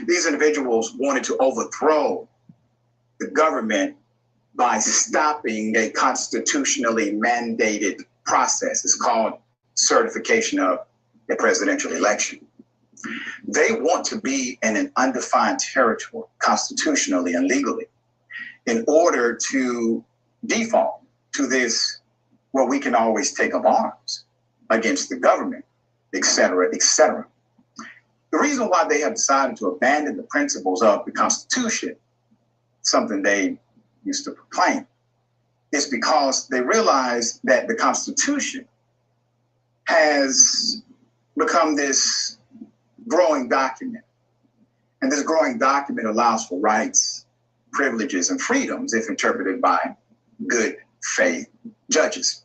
These individuals wanted to overthrow the government by stopping a constitutionally mandated process. It's called certification of a presidential election. They want to be in an undefined territory constitutionally and legally in order to default to this, well, we can always take up arms against the government, et cetera, et cetera. The reason why they have decided to abandon the principles of the Constitution, something they used to proclaim, is because they realize that the Constitution has become this growing document. And this growing document allows for rights, privileges, and freedoms if interpreted by good faith judges.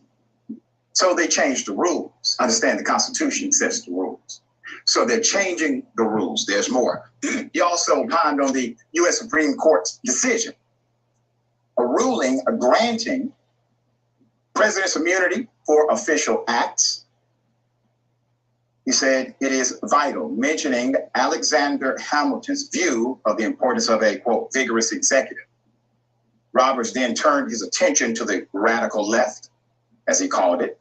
So they changed the rules. Understand the Constitution sets the rules. So they're changing the rules. There's more. He also opined on the U.S. Supreme Court's decision, a ruling granting president's immunity for official acts. He said it is vital, mentioning Alexander Hamilton's view of the importance of a, quote, vigorous executive. Roberts then turned his attention to the radical left, as he called it.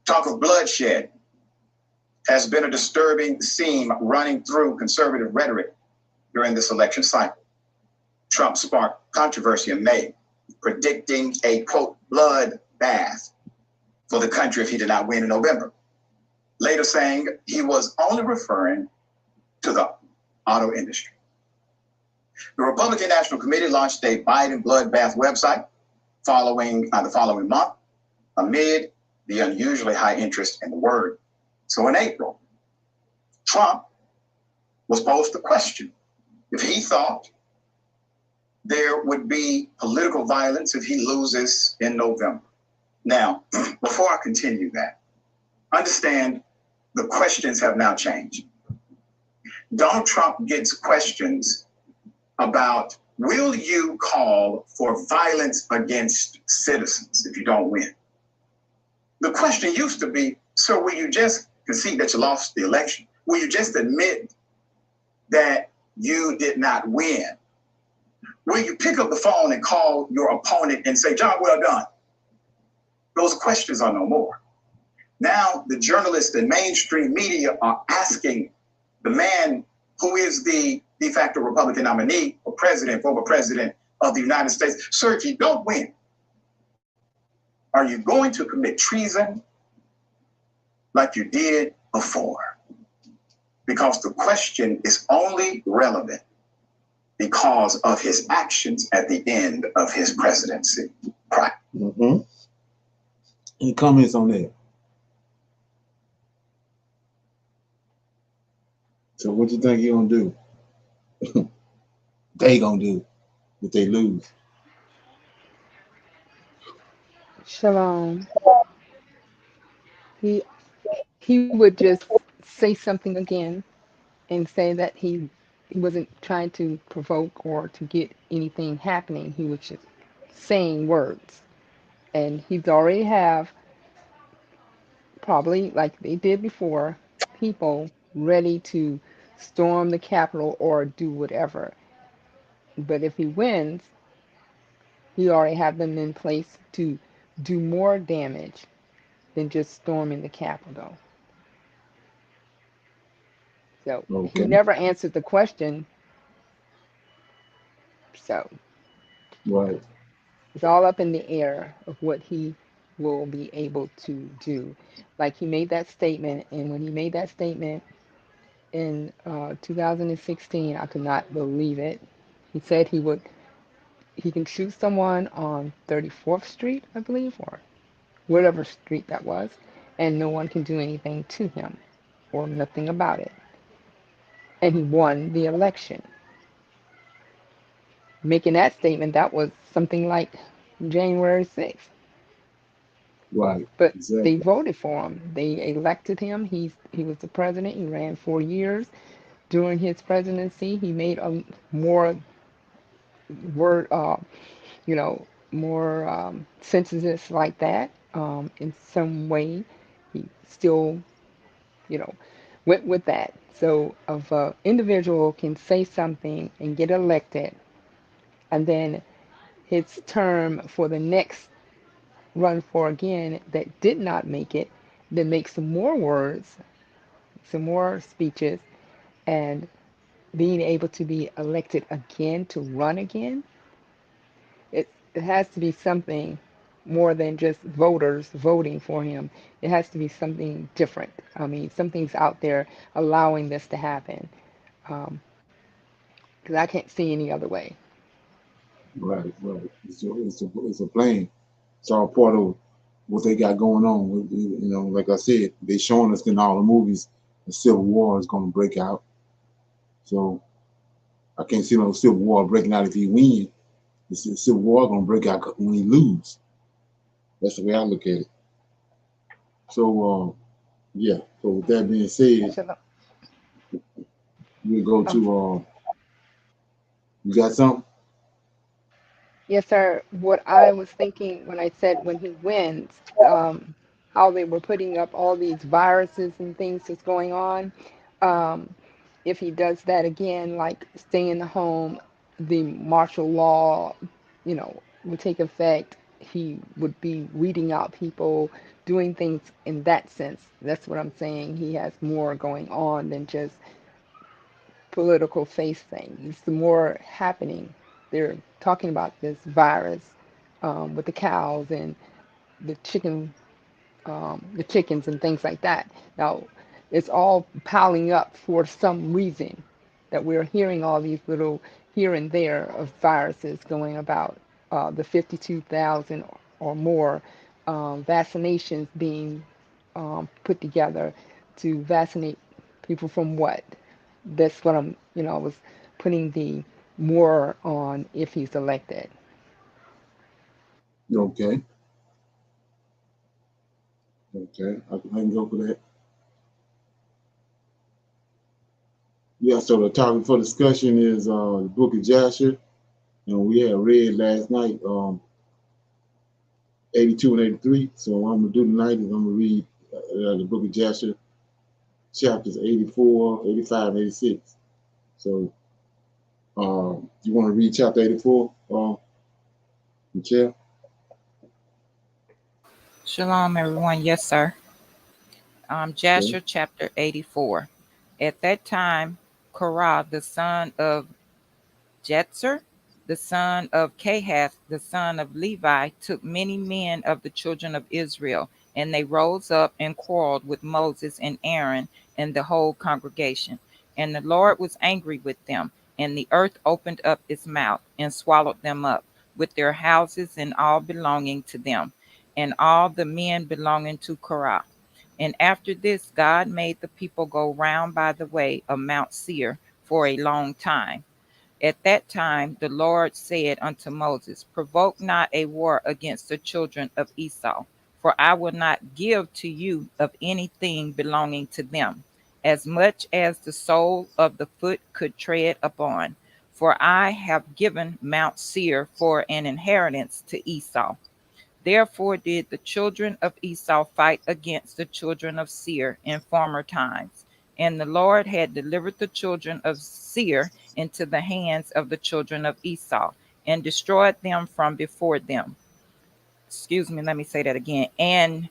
Talk of bloodshed has been a disturbing theme running through conservative rhetoric during this election cycle. Trump sparked controversy in May, predicting a, quote, bloodbath for the country if he did not win in November. Later saying he was only referring to the auto industry. The Republican National Committee launched a Biden bloodbath website the following month amid the unusually high interest in the word. So in April, Trump was posed the question if he thought there would be political violence if he loses in November. Now, before I continue that, understand the questions have now changed. Donald Trump gets questions about, will you call for violence against citizens if you don't win? The question used to be, sir, will you just concede that you lost the election? Will you just admit that you did not win? Will you pick up the phone and call your opponent and say, job well done? Those questions are no more. Now the journalists and mainstream media are asking the man who is the de facto Republican nominee for president, former president of the United States, sir, if you don't win, are you going to commit treason like you did before? Because the question is only relevant because of his actions at the end of his presidency. Right. Mm-hmm. Any comments on that? So what you think he gonna do? They gonna do if they lose. Shalom. He would just say something again and say that he wasn't trying to provoke or to get anything happening. He was just saying words. And he's already have, probably like they did before, people ready to storm the Capitol or do whatever. But if he wins, he already have them in place to do more damage than just storming the Capitol. So he Okay. never answered the question. So Right. it's all up in the air of what he will be able to do. Like he made that statement, and when he made that statement in 2016, I could not believe it. He said he can shoot someone on 34th Street, I believe, or whatever street that was, and no one can do anything to him or nothing about it. And he won the election. Making that statement, that was something like January 6th. Right. But Exactly. they voted for him. They elected him. He was the president. He ran 4 years. During his presidency, he made a more word, more censuses like that. In some way, he still you know, with that. So if an individual can say something and get elected, and then his term for the next run for again that did not make it, then make some more words, some more speeches, and being able to be elected again to run again, it has to be something more than just voters voting for him. It has to be something different. I mean, something's out there allowing this to happen. Because I can't see any other way. Right. It's a plan. It's all part of what they got going on. You know, like I said, they showing us in all the movies the Civil War is going to break out. So I can't see no Civil War breaking out if he win. The Civil War going to break out when he lose. That's the way I look at it. So yeah. So with that being said, we'll go to you got something? Yes, sir. What I was thinking when I said when he wins, how they were putting up all these viruses and things that's going on. Um, if he does that again, like stay in the home, the martial law, would take effect. He would be weeding out people, doing things in that sense. That's what I'm saying. He has more going on than just political face thing. It's the more happening. They're talking about this virus with the cows and the the chickens and things like that. Now, it's all piling up for some reason that we're hearing all these little here and there of viruses going about. The 52,000 or more vaccinations being put together to vaccinate people from what? That's what I was putting the more on if he's elected. Okay. Okay. I can go for that. Yeah, so the topic for discussion is the book of Jasher. And we had read last night 82 and 83. So what I'm going to do tonight is I'm going to read the book of Jasher, chapters 84, 85, 86. So you want to read chapter 84, Michelle? Shalom, everyone. Yes, sir. Jasher Okay. chapter 84. At that time, Korah, the son of Jetzer, the son of Kahath, the son of Levi, took many men of the children of Israel, and they rose up and quarreled with Moses and Aaron and the whole congregation. And the Lord was angry with them, and the earth opened up its mouth and swallowed them up, with their houses and all belonging to them, and all the men belonging to Korah. And after this, God made the people go round by the way of Mount Seir for a long time. At that time the Lord said unto Moses, provoke not a war against the children of Esau, for I will not give to you of anything belonging to them, as much as the sole of the foot could tread upon. For I have given Mount Seir for an inheritance to Esau. Therefore did the children of Esau fight against the children of Seir in former times. And the Lord had delivered the children of Seir into the hands of the children of Esau, and destroyed them from before them. Excuse me, let me say that again.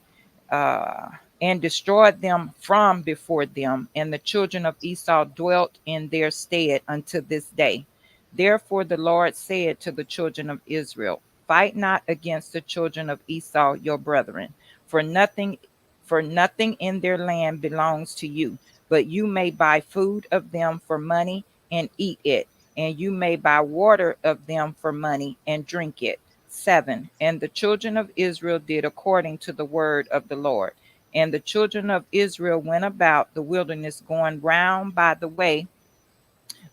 Uh, and destroyed them from before them, and the children of Esau dwelt in their stead unto this day. Therefore the Lord said to the children of Israel, fight not against the children of Esau your brethren, for nothing in their land belongs to you, but you may buy food of them for money and eat it, and you may buy water of them for money and drink it. 7. And the children of Israel did according to the word of the Lord. And the children of Israel went about the wilderness, going round by the way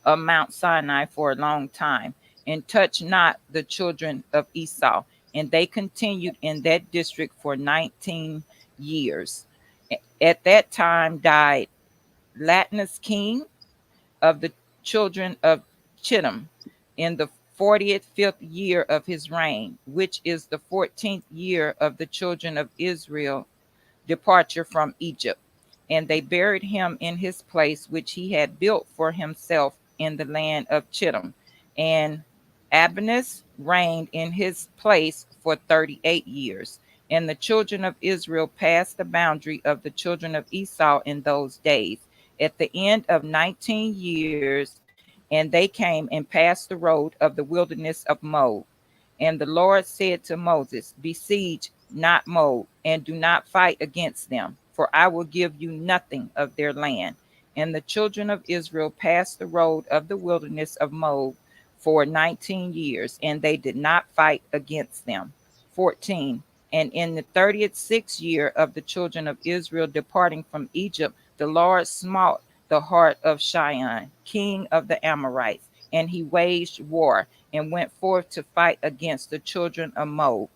of Mount Sinai for a long time, and touched not the children of Esau. And they continued in that district for 19 years. At that time died Latinus king of the children of Chittim in the 45th year of his reign, which is the 14th year of the children of Israel departure from Egypt. And they buried him in his place which he had built for himself in the land of Chittim. And Abinus reigned in his place for 38 years. And the children of Israel passed the boundary of the children of Esau in those days. At the end of 19 years, and they came and passed the road of the wilderness of Moab. And the Lord said to Moses, besiege not Moab, and do not fight against them, for I will give you nothing of their land. And the children of Israel passed the road of the wilderness of Moab for 19 years, and they did not fight against them. 14. And in the 36th year of the children of Israel departing from Egypt, the Lord smote the heart of Sihon, king of the Amorites, and he waged war and went forth to fight against the children of Moab.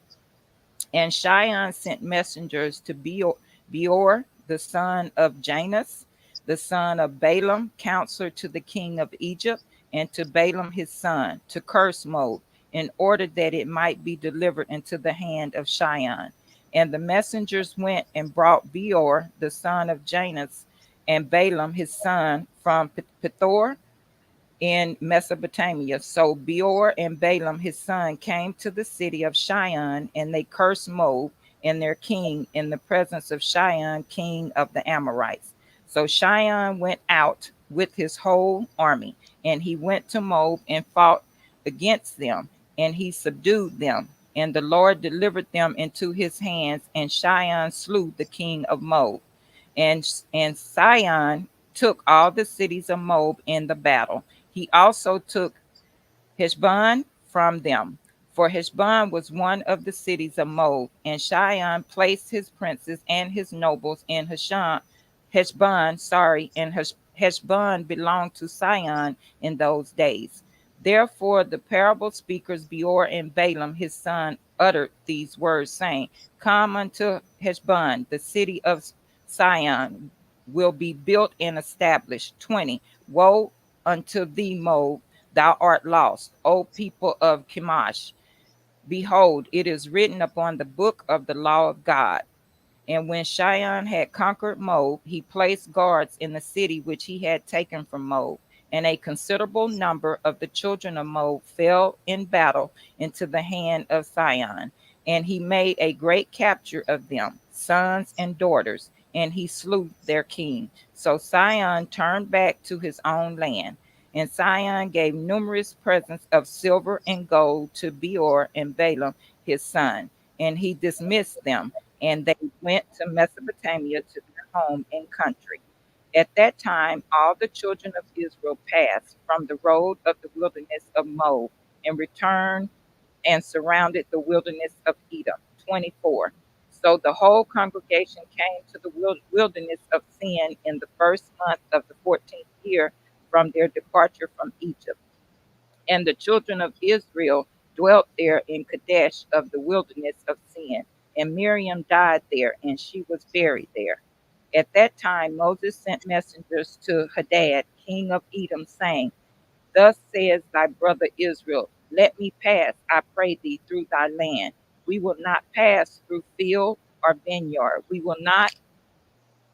And Sihon sent messengers to Beor, the son of Janus, the son of Balaam, counselor to the king of Egypt, and to Balaam his son, to curse Moab, in order that it might be delivered into the hand of Sihon. And the messengers went and brought Beor, the son of Janus, and Balaam his son from Pethor in Mesopotamia. So Beor and Balaam his son came to the city of Sihon, and they cursed Moab and their king in the presence of Sihon, king of the Amorites. So Sihon went out with his whole army, and he went to Moab and fought against them, and he subdued them. And the Lord delivered them into his hands, and Sihon slew the king of Moab. And Sihon took all the cities of Moab in the battle. He also took Heshbon from them, for Heshbon was one of the cities of Moab. And Sihon placed his princes and his nobles in Heshbon, and Heshbon belonged to Sihon in those days. Therefore, the parable speakers Beor and Balaam his son uttered these words, saying, come unto Heshbon, the city of Sihon will be built and established. 20. Woe unto thee, Moab, thou art lost, O people of Chemosh. Behold, it is written upon the book of the law of God. And when Sihon had conquered Moab, he placed guards in the city which he had taken from Moab. And a considerable number of the children of Moab fell in battle into the hand of Sihon. And he made a great capture of them, sons and daughters, and he slew their king. So Sihon turned back to his own land. And Sihon gave numerous presents of silver and gold to Beor and Balaam his son, and he dismissed them, and they went to Mesopotamia to their home and country. At that time, all the children of Israel passed from the road of the wilderness of Moab and returned and surrounded the wilderness of Edom. 24. So the whole congregation came to the wilderness of Sin in the first month of the 14th year from their departure from Egypt. And the children of Israel dwelt there in Kadesh of the wilderness of Sin. And Miriam died there, and she was buried there. At that time, Moses sent messengers to Hadad, king of Edom, saying, thus says thy brother Israel, let me pass, I pray thee, through thy land. We will not pass through field or vineyard. We will not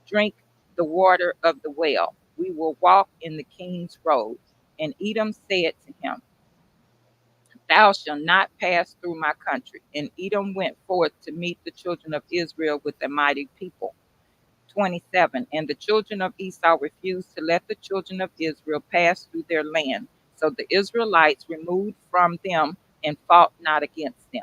drink the water of the well. We will walk in the king's road. And Edom said to him, thou shalt not pass through my country. And Edom went forth to meet the children of Israel with a mighty people. 27. And the children of Esau refused to let the children of Israel pass through their land. So the Israelites removed from them and fought not against them.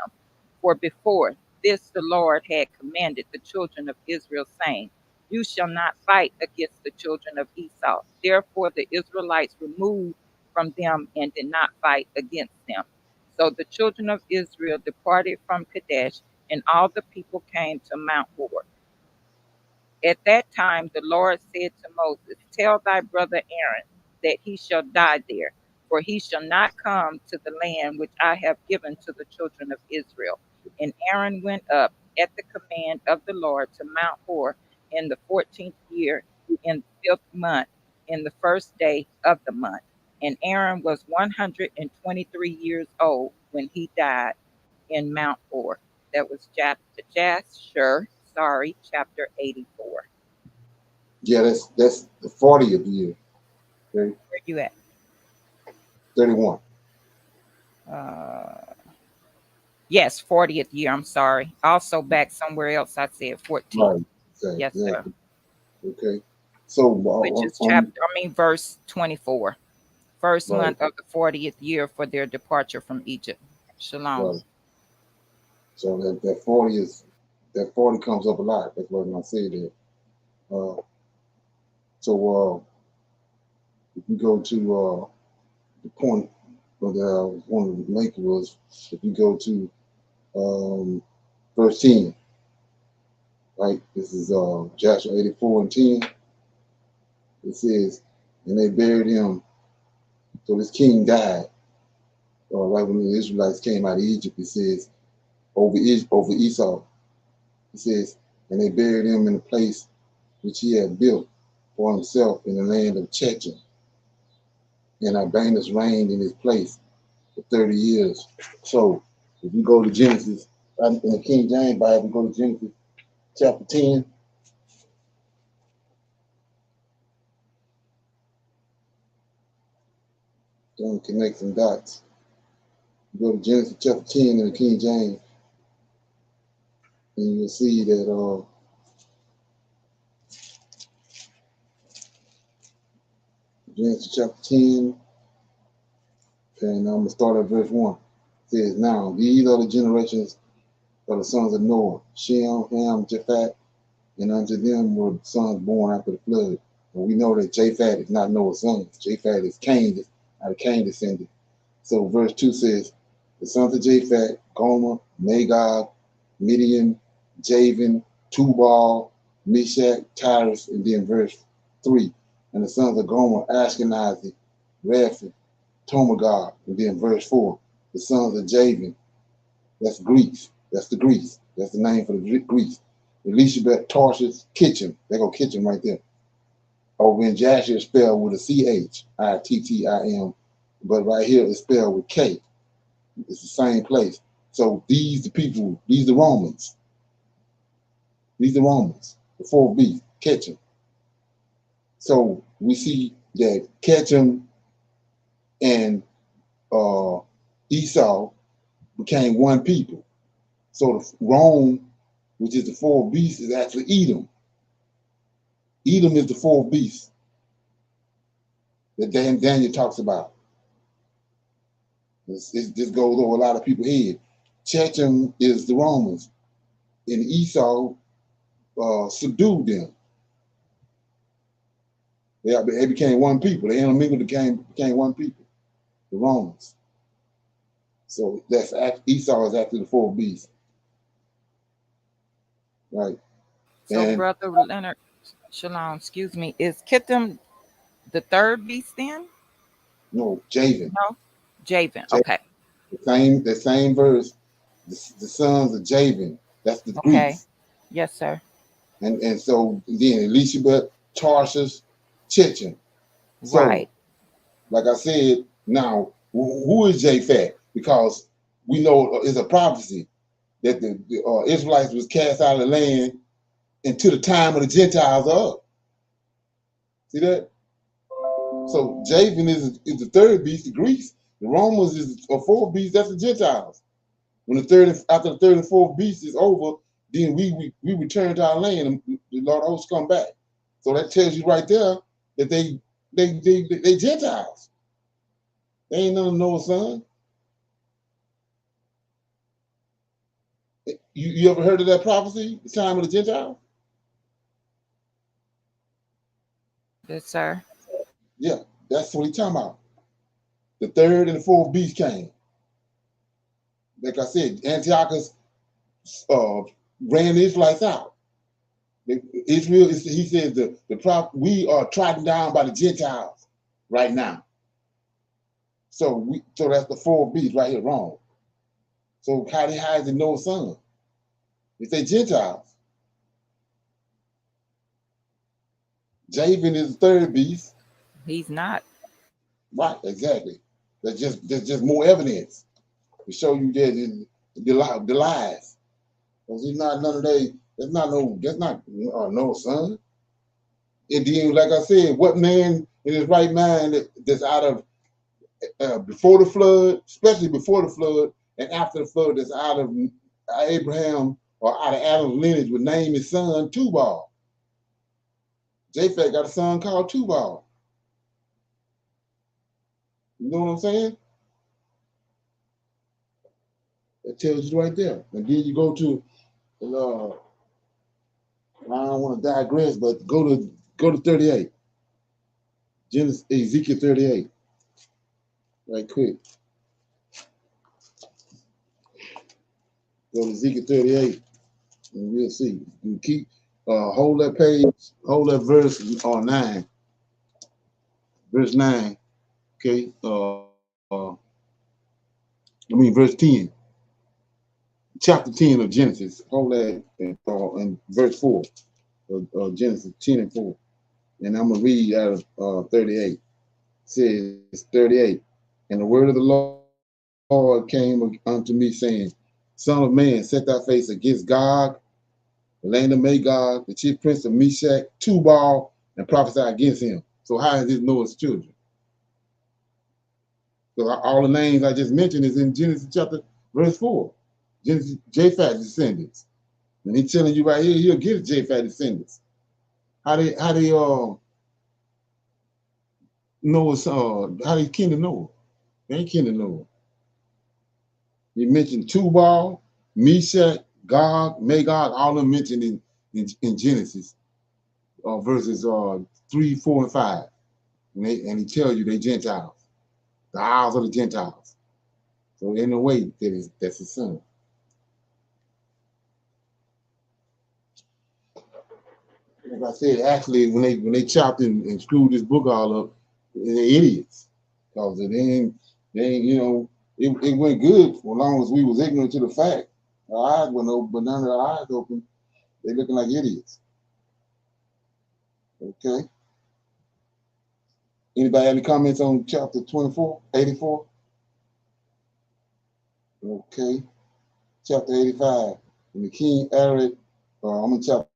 For before this the Lord had commanded the children of Israel, saying, you shall not fight against the children of Esau. Therefore the Israelites removed from them and did not fight against them. So the children of Israel departed from Kadesh, and all the people came to Mount Hor. At that time the Lord said to Moses, tell thy brother Aaron that he shall die there, for he shall not come to the land which I have given to the children of Israel. And Aaron went up at the command of the Lord to Mount Hor in the 14th year, in the 5th month, in the first day of the month. And Aaron was 123 years old when he died in Mount Hor. That was chapter 84. Yeah, that's the 40th year. Okay, Where you at? 31. Yes, 40th year. I'm sorry. Also back somewhere else. I said 14. Right. Yes, sir. Exactly. Okay. So Which is verse 24. First right, month of the 40th year for their departure from Egypt. Shalom. right. So that 40 comes up a lot. That's what I said there. So if you go to the point that I wanted to make was if you go to verse 10, right? This is Joshua 84 and 10. It says, and they buried him. So this king died. Right when the Israelites came out of Egypt, it says over Esau. It says, and they buried him in a place which he had built for himself in the land of Checham. And Arbanus reigned in his place for 30 years. So if you go to Genesis, in the King James Bible, go to Genesis chapter 10. Don't connect some dots. Go to Genesis chapter 10 in the King James, and you'll see that Genesis chapter 10, and I'm going to start at verse 1. It says, now these are the generations of the sons of Noah, Shem, Ham, Japheth, and unto them were sons born after the flood. And we know that Japheth is not Noah's son. Japheth is Cain, out of Cain descended. So verse 2 says, the sons of Japheth, Gomer, Magog, Midian, Javan, Tubal, Meshach, Tyrus, and then verse 3. And the sons of Gomer, Ashkenazi, Rapha, Tomagog, and then verse 4. The sons of Javan, that's Greeks. That's the Greeks. That's the name for the Greeks. Elizabeth, Tarshish, Kitchen. They go Kitchen right there. Over in Jasher is spelled with a CH, ITTIM. But right here it's spelled with K. It's the same place. So these the people, these the Romans. These the Romans, the 4 beasts, Ketchum. So we see that Ketchum and Esau became one people. So the Rome, which is the 4 beasts, is actually Edom. Edom is the 4 beasts that Daniel talks about. This goes over a lot of people's head. Checham is the Romans, and Esau subdued them. They became one people. They intermingled, became one people, the Romans. So that's Esau is after the 4 beasts, right? So, and Brother Leonard, Shalom, excuse me, is Kittim the 3rd beast then? no, Javan. No, Javan. Okay. The same verse. The sons of Javan. That's the Okay. Greeks. Yes, sir. And so then Elizabeth, Tarshish, Checham. So, Right. like I said, now who is Japheth? Because we know it's a prophecy that the Israelites was cast out of the land until the time of the Gentiles are up. See that? So Javan is the 3rd beast, the Greeks. The Romans is a 4th beast, that's the Gentiles. When after the 3rd and 4th beast is over, then we return to our land and the Lord hosts come back. So that tells you right there that they Gentiles. They ain't none of Noah's son. You ever heard of that prophecy, the time of the Gentiles? Yes, sir. Yeah, that's what he's talking about. The 3rd and the 4th beast came. Like I said, Antiochus ran the Israelites out. Israel, he says we are trodden down by the Gentiles right now. So that's the 4 beast right here, wrong. So how is it Noah's son? If they Gentiles. Javan is the 3rd beast. He's not. Right, exactly. That's just more evidence to show you that the lies. Because he's not none of they. That's not Noah's son. And then, like I said, what man in his right mind that's out of before the flood, especially before the flood, and after the flood, that's out of Abraham or out of Adam's lineage would name his son Tubal. Japheth got a son called Tubal. You know what I'm saying? It tells you right there. And then you go to, I don't want to digress, but go to 38. Genesis, Ezekiel 38. Right quick. Go to Ezekiel 38, and we'll see. You keep hold that page, hold that verse 9. Verse 9. Okay. Verse 10. Chapter 10 of Genesis. Hold that in verse 4 of Genesis 10 and 4. And I'm gonna read out of 38. It says 38. And the word of the Lord came unto me, saying, Son of man, set thy face against Gog, the land of Magog, the chief prince of Meshach, Tubal, and prophesy against him. So how is this Noah's children? So all the names I just mentioned is in Genesis chapter verse 4. Genesis, Japheth descendants. And he's telling you right here, he'll get Japheth descendants. How they Noah's how they kin to Noah? They ain't kin to Noah. You mentioned Tubal, Meshach, Gog, Magog, all of them mentioned in Genesis, verses 3, 4, and 5. And he tells you they Gentiles, the isles of the Gentiles. So in a way, that's his son. Like I said, actually, when they chopped and screwed this book all up, they're idiots. Because they ain't, it went good for as long as we was ignorant to the fact. Our eyes were open, but none of our eyes open. They looking like idiots. Okay. Anybody have any comments on chapter 24, 84? Okay. Chapter 85. And the king Herod, I'm in chapter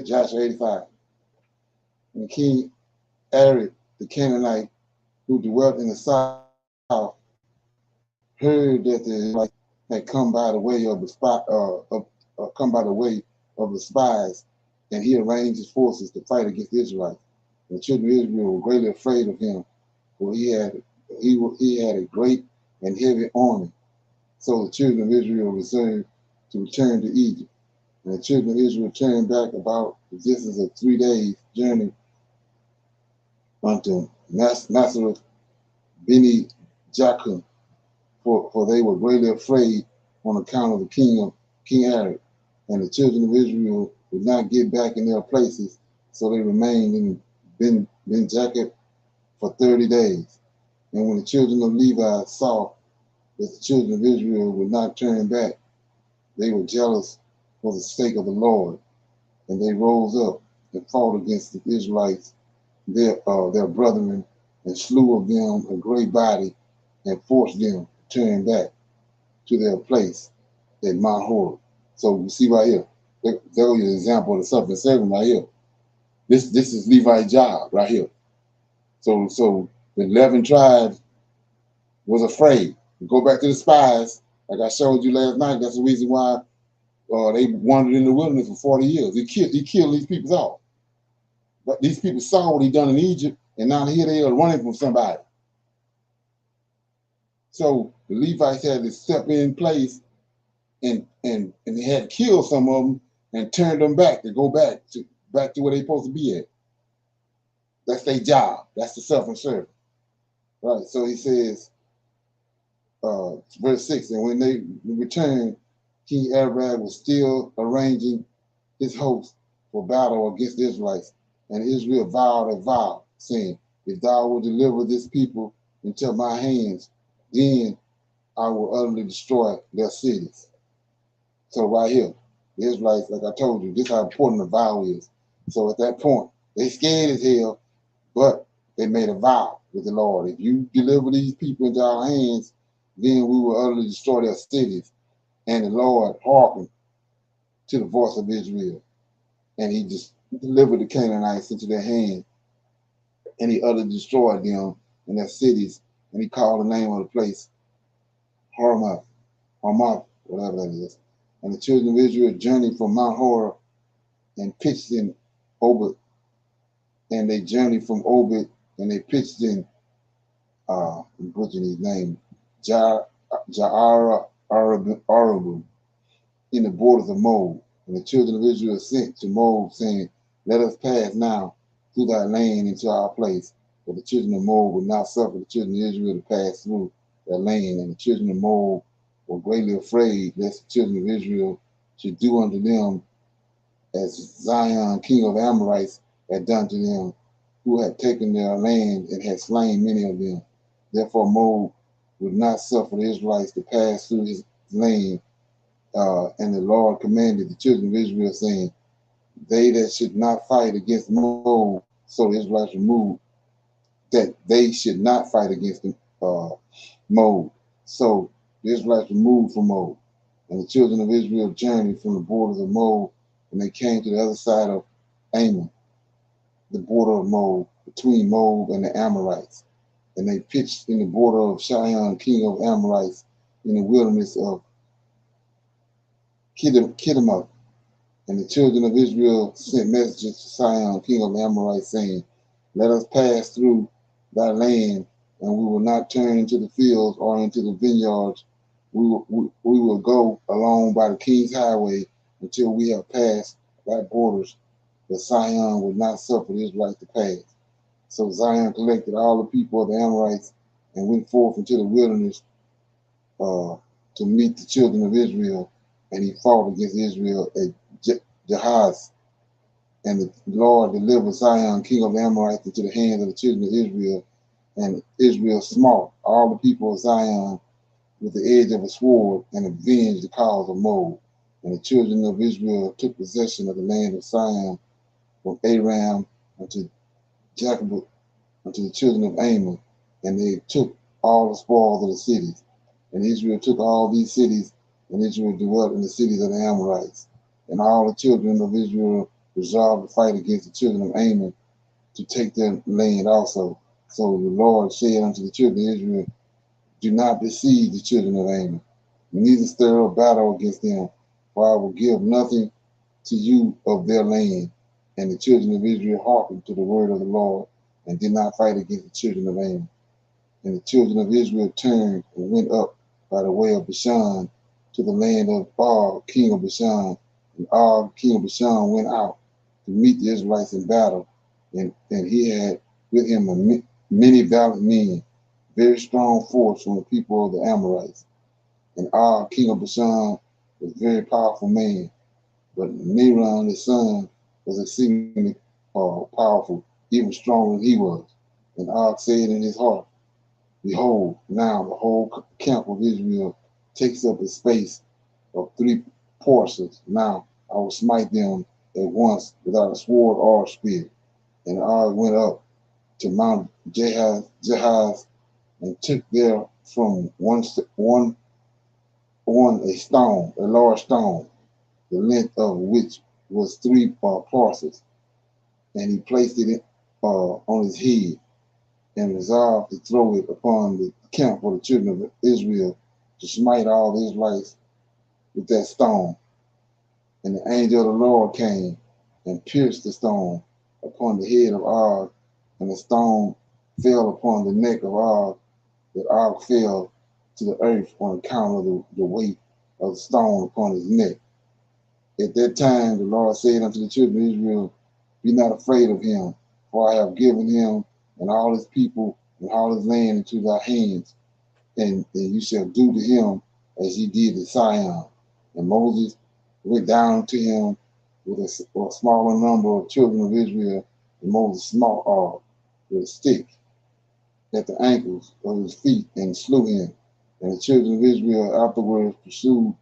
Joshua 85. And the king Herod, the Canaanite, who dwelt in the south, heard that the Israelites had come by the way of the spies, and he arranged his forces to fight against the Israelites. The children of Israel were greatly afraid of him, for he had a great and heavy army. So the children of Israel resolved to return to Egypt. And the children of Israel turned back about the distance of 3 days' journey unto Nazareth, Beni Jachin, for they were greatly afraid on account of the King Herod. And the children of Israel would not get back in their places, so they remained in Ben Jachin for 30 days. And when the children of Levi saw that the children of Israel would not turn back, they were jealous for the sake of the Lord, and they rose up and fought against the Israelites, their brethren, and slew of them a great body, and forced them to turn back to their place at Mount Horeb. So you see right here, there was an example of the suffering servant right here. This is Levi's job right here. So the 11 tribes was afraid. Go back to the spies, like I showed you last night. That's the reason why they wandered in the wilderness for 40 years. He killed these people off. But these people saw what he done in Egypt, and now here they are running from somebody. So the Levites had to step in place and they had to kill some of them and turn them back to go back to where they're supposed to be at. That's their job. That's the suffering servant. Right. So he says, verse 6, and when they returned, King Arad was still arranging his host for battle against the Israelites. And Israel vowed a vow, saying, if thou wilt deliver this people into my hands, then I will utterly destroy their cities. So right here, the Israelites, like I told you, this is how important the vow is. So at that point, they scared as hell, but they made a vow with the Lord. If you deliver these people into our hands, then we will utterly destroy their cities. And the Lord hearkened to the voice of Israel. And he just delivered the Canaanites into their hand, and he utterly destroyed them and their cities, and he called the name of the place Hamath, whatever that is. And the children of Israel journeyed from Mount Horeb and pitched in Obed, and they journeyed from Obed and they pitched in I'm butchering his name, Ja'ara Arabu, in the borders of Moab. And the children of Israel sent to Moab, saying, let us pass now through thy land into our place. But the children of Moab would not suffer the children of Israel to pass through their land. And the children of Moab were greatly afraid lest the children of Israel should do unto them as Zion, king of the Amorites, had done to them, who had taken their land and had slain many of them. Therefore Moab would not suffer the Israelites to pass through his land. And the Lord commanded the children of Israel, saying, they that should not fight against Moab, so the Israelites removed, that they should not fight against Moab. So the Israelites removed from Moab. And the children of Israel journeyed from the borders of Moab, and they came to the other side of Ammon, the border of Moab, between Moab and the Amorites. And they pitched in the border of Shion, king of Amorites, in the wilderness of Kiddemoth. And the children of Israel sent messages to Sihon, king of the Amorites, saying, let us pass through thy land, and we will not turn into the fields or into the vineyards. We will go along by the king's highway until we have passed thy borders. But Sihon would not suffer the Israelites to pass. So Zion collected all the people of the Amorites and went forth into the wilderness to meet the children of Israel, and he fought against Israel at Jahaz. And the Lord delivered Zion, king of the Amorites, into the hands of the children of Israel, and Israel smote all the people of Zion with the edge of a sword and avenged the cause of Moab. And the children of Israel took possession of the land of Zion from Aram unto Jacob, unto the children of Ammon, and they took all the spoils of the cities. And Israel took all these cities, and Israel dwelt in the cities of the Amorites. And all the children of Israel resolved to fight against the children of Ammon to take their land also. So the Lord said unto the children of Israel, do not besiege the children of Ammon, neither stir up battle against them, for I will give nothing to you of their land. And the children of Israel hearkened to the word of the Lord, and did not fight against the children of Ammon. And the children of Israel turned and went up by the way of Bashan to the land of Og, king of Bashan. And Og, king of Bashan, went out to meet the Israelites in battle, and he had with him many valiant men, very strong force from the people of the Amorites. And Og, king of Bashan, was a very powerful man, but Neron, his son, was exceedingly powerful, even stronger than he was. And Og said in his heart, behold, now the whole camp of Israel takes up a space of 3 portions. Now I will smite them at once without a sword or a spear. And Og went up to Mount Jahaz and took there from one a stone, a large stone, the length of which was 3 parses. And he placed it on his head, and resolved to throw it upon the camp of the children of Israel, to smite all the Israelites with that stone. And the angel of the Lord came and pierced the stone upon the head of Og, and the stone fell upon the neck of Og, that Og fell to the earth on account of the weight of the stone upon his neck. At that time the Lord said unto the children of Israel, be not afraid of him, for I have given him and all his people and all his land into thy hands, and you shall do to him as ye did to Sihon. And Moses went down to him with a smaller number of children of Israel, and Moses smote Og with a stick at the ankles of his feet, and slew him. And the children of Israel afterwards pursued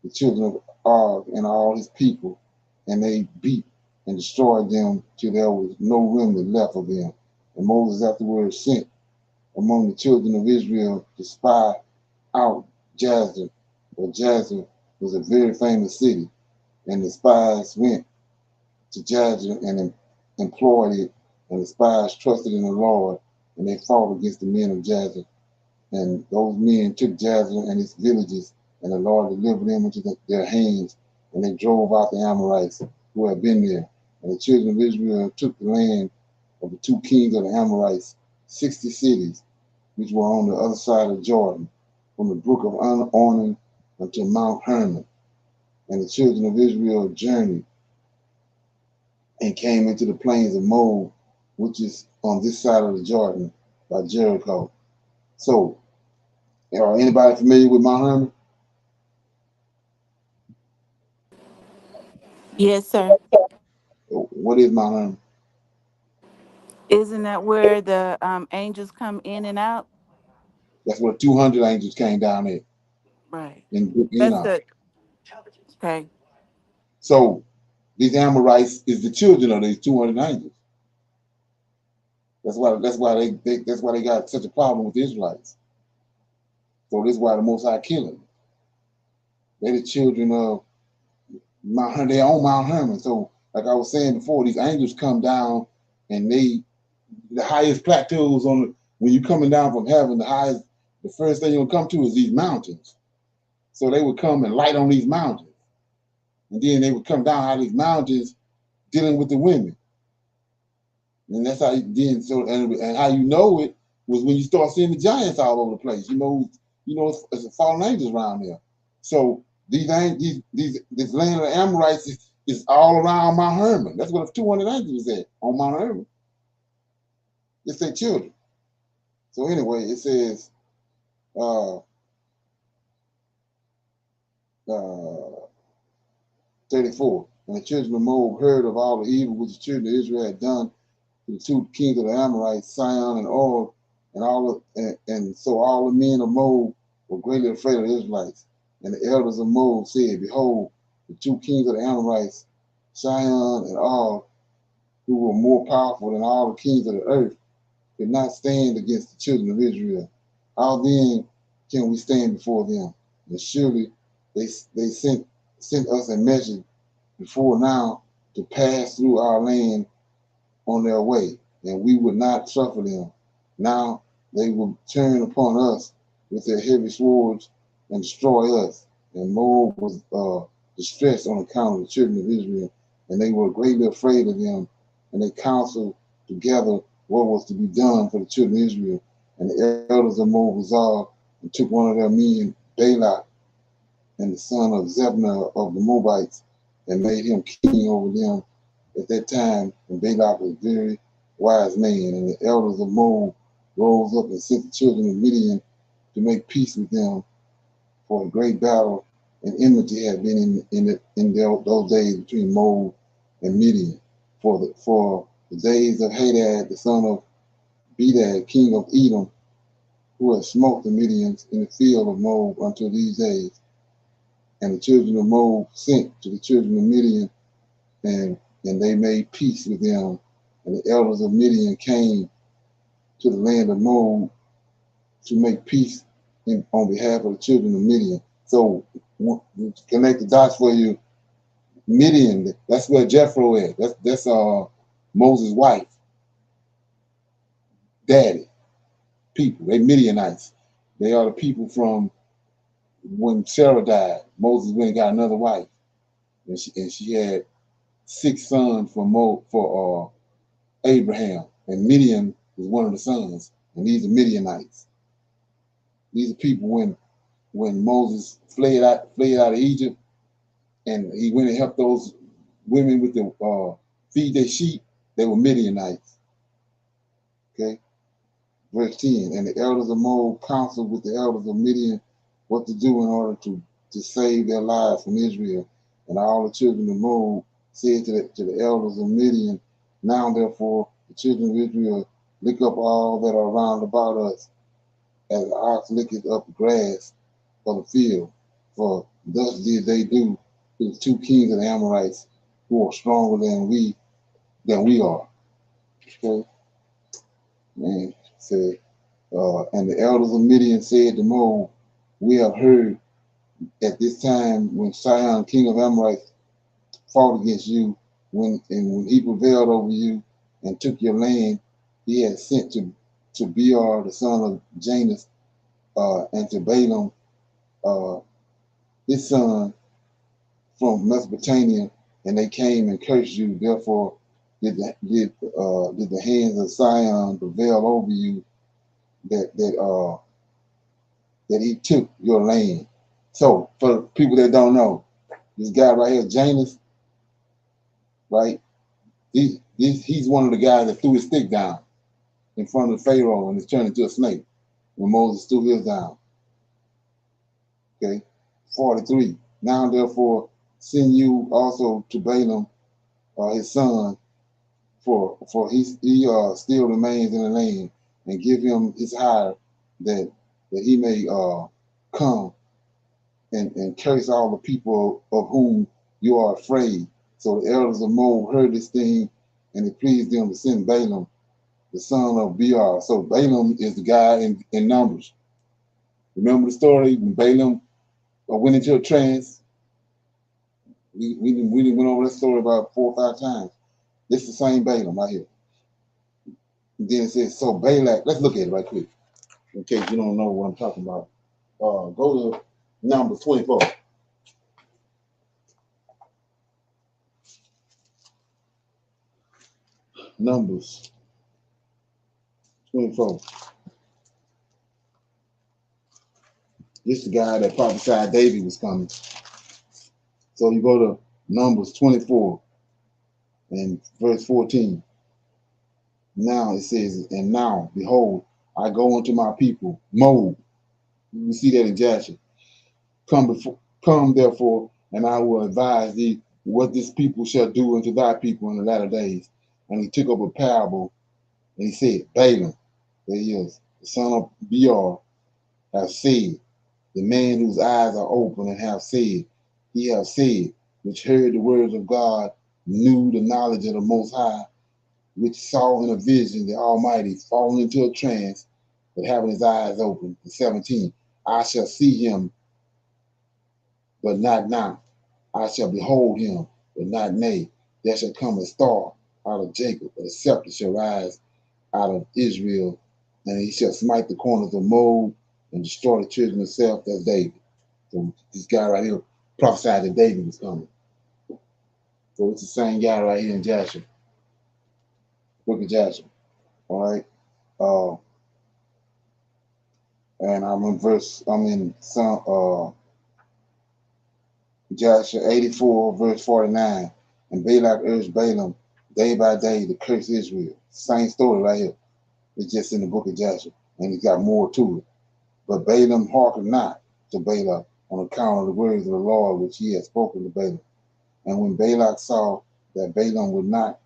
the children of Og and all his people, and they beat and destroyed them till there was no remnant left of them. And Moses afterwards sent among the children of Israel to spy out Jazer, for Jazer was a very famous city. And the spies went to Jazer and employed it, and the spies trusted in the Lord, and they fought against the men of Jazer. And those men took Jazer and its villages, and the Lord delivered them into their hands, and they drove out the Amorites who had been there. And the children of Israel took the land of the two kings of the Amorites, 60 cities, which were on the other side of Jordan, from the brook of Arnon unto Mount Hermon. And the children of Israel journeyed and came into the plains of Moab, which is on this side of the Jordan by Jericho. So, are anybody familiar with Mount Hermon? Yes, sir. What is Mount Hermon? Isn't that where the angels come in and out? That's where 200 angels came down there. Right. In That's Enoch. the okay. So these Amorites is the children of these 200 angels. That's why they got such a problem with the Israelites. So this is why the Most High kill them. They're the children of Mount Hermon. They own Mount Hermon. So like I was saying before, these angels come down, and the highest plateaus when you're coming down from heaven, the first thing you'll come to is these mountains. So they would come and light on these mountains. And then they would come down out of these mountains dealing with the women. And that's how and how you know it was when you start seeing the giants all over the place. It's fallen angels around there. So this land of the Amorites is all around Mount Hermon. That's where the 200 angels is at, on Mount Hermon. It's their children. So anyway, it says 34. And the children of Moab heard of all the evil which the children of Israel had done to the two kings of the Amorites, Sihon and Og, and so all the men of Moab were greatly afraid of the Israelites. And the elders of Moab said, Behold, the two kings of the Amorites, Sihon and Og, who were more powerful than all the kings of the earth, could not stand against the children of Israel. How then can we stand before them? And surely they sent us a message before now to pass through our land on their way, and we would not suffer them. Now they will turn upon us with their heavy swords and destroy us. And Moab was distressed on account of the children of Israel, and they were greatly afraid of them, and they counseled together what was to be done for the children of Israel. And the elders of Moab resolved and took one of their men, Balak, and the son of Zebna of the Moabites, and made him king over them at that time. And Balak was a very wise man. And the elders of Moab rose up and sent the children of Midian to make peace with them, for a great battle and enmity had been in those days between Moab and Midian. For the days of Hadad, the son of Bedad, king of Edom, who had smote the Midians in the field of Moab until these days. And the children of Moab sent to the children of Midian, and they made peace with them. And the elders of Midian came to the land of Moab to make peace on behalf of the children of Midian. So connect the dots for you. Midian, that's where Jethro is. That's Moses' wife, daddy, people. They Midianites. They are the people from when Sarah died. Moses went and got another wife, and she had 6 sons for Abraham, and Midian was one of the sons. And these are Midianites. These are people when Moses fled out of Egypt, and he went and helped those women with the feed their sheep. They were Midianites. Okay, verse 10. And the elders of Moab counseled with the elders of Midian what to do in order to save their lives from Israel. And all the children of Moab said to the elders of Midian, Now therefore the children of Israel lick up all that are round about us, as the ox licketh up the grass of the field. For thus did they do to the 2 kings of the Amorites, who are stronger than we are. Okay? Man said, and the elders of Midian said to Moab, We have heard at this time when Sihon, king of Amorites, fought against you, when he prevailed over you and took your land, he had sent to Beor, the son of Janus, and to Balaam, his son, from Mesopotamia, and they came and cursed you. Therefore, did the hands of Sion prevail over you, that he took your land. So, for people that don't know, this guy right here, Janus, right? He's one of the guys that threw his stick down in front of Pharaoh and it's turned into a snake when Moses threw his down. Okay, 43. Now therefore send you also to Balaam, his son, for he still remains in the land, and give him his hire, that he may come and curse all the people of whom you are afraid. So the elders of Moab heard this thing, and it pleased them to send Balaam, the son of Beor. So Balaam is the guy in Numbers. Remember the story when Balaam went into a trance? We went over that story about 4 or 5 times. This is the same Balaam right here. And then it says, so Balak, let's look at it right quick, in case you don't know what I'm talking about. Go to Numbers 24. Numbers 24. This is the guy that prophesied David was coming. So you go to Numbers 24 and verse 14. Now it says, and now, behold, I go unto my people, Moab. You see that in Jasher. Come therefore, and I will advise thee what this people shall do unto thy people in the latter days. And he took up a parable, and he said, Balaam, there he is, the son of Beor, have said, the man whose eyes are open and have said, he have said, which heard the words of God, knew the knowledge of the Most High, which saw in a vision the Almighty falling into a trance, but having his eyes open. 17, I shall see him, but not now. I shall behold him, but not nay. There shall come a star out of Jacob, and a scepter shall rise out of Israel, and he shall smite the corners of Moab and destroy the children of Seth. That's David. So this guy right here prophesied that David was coming. So it's the same guy right here in Jasher, book of Jasher. All right. And I'm in Jasher 84, verse 49. And Balak urged Balaam day by day to curse Israel. Same story right here. It's just in the book of Jasher. And it's got more to it. But Balaam hearkened not to Balak on account of the words of the Lord which he had spoken to Balaam. And when Balak saw that Balaam would not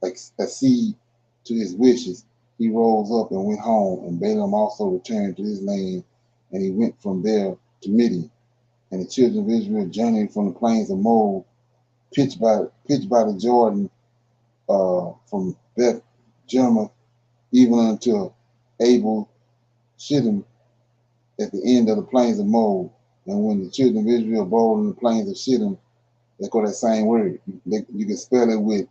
accede to his wishes, he rose up and went home, and Balaam also returned to his land, and he went from there to Midian. And the children of Israel journeyed from the plains of Moab, pitched by the Jordan, from Beth Jermoth even unto Abel Shittim at the end of the plains of Moab. And when the children of Israel abode in the plains of Shittim, they got that same word. You can spell it with,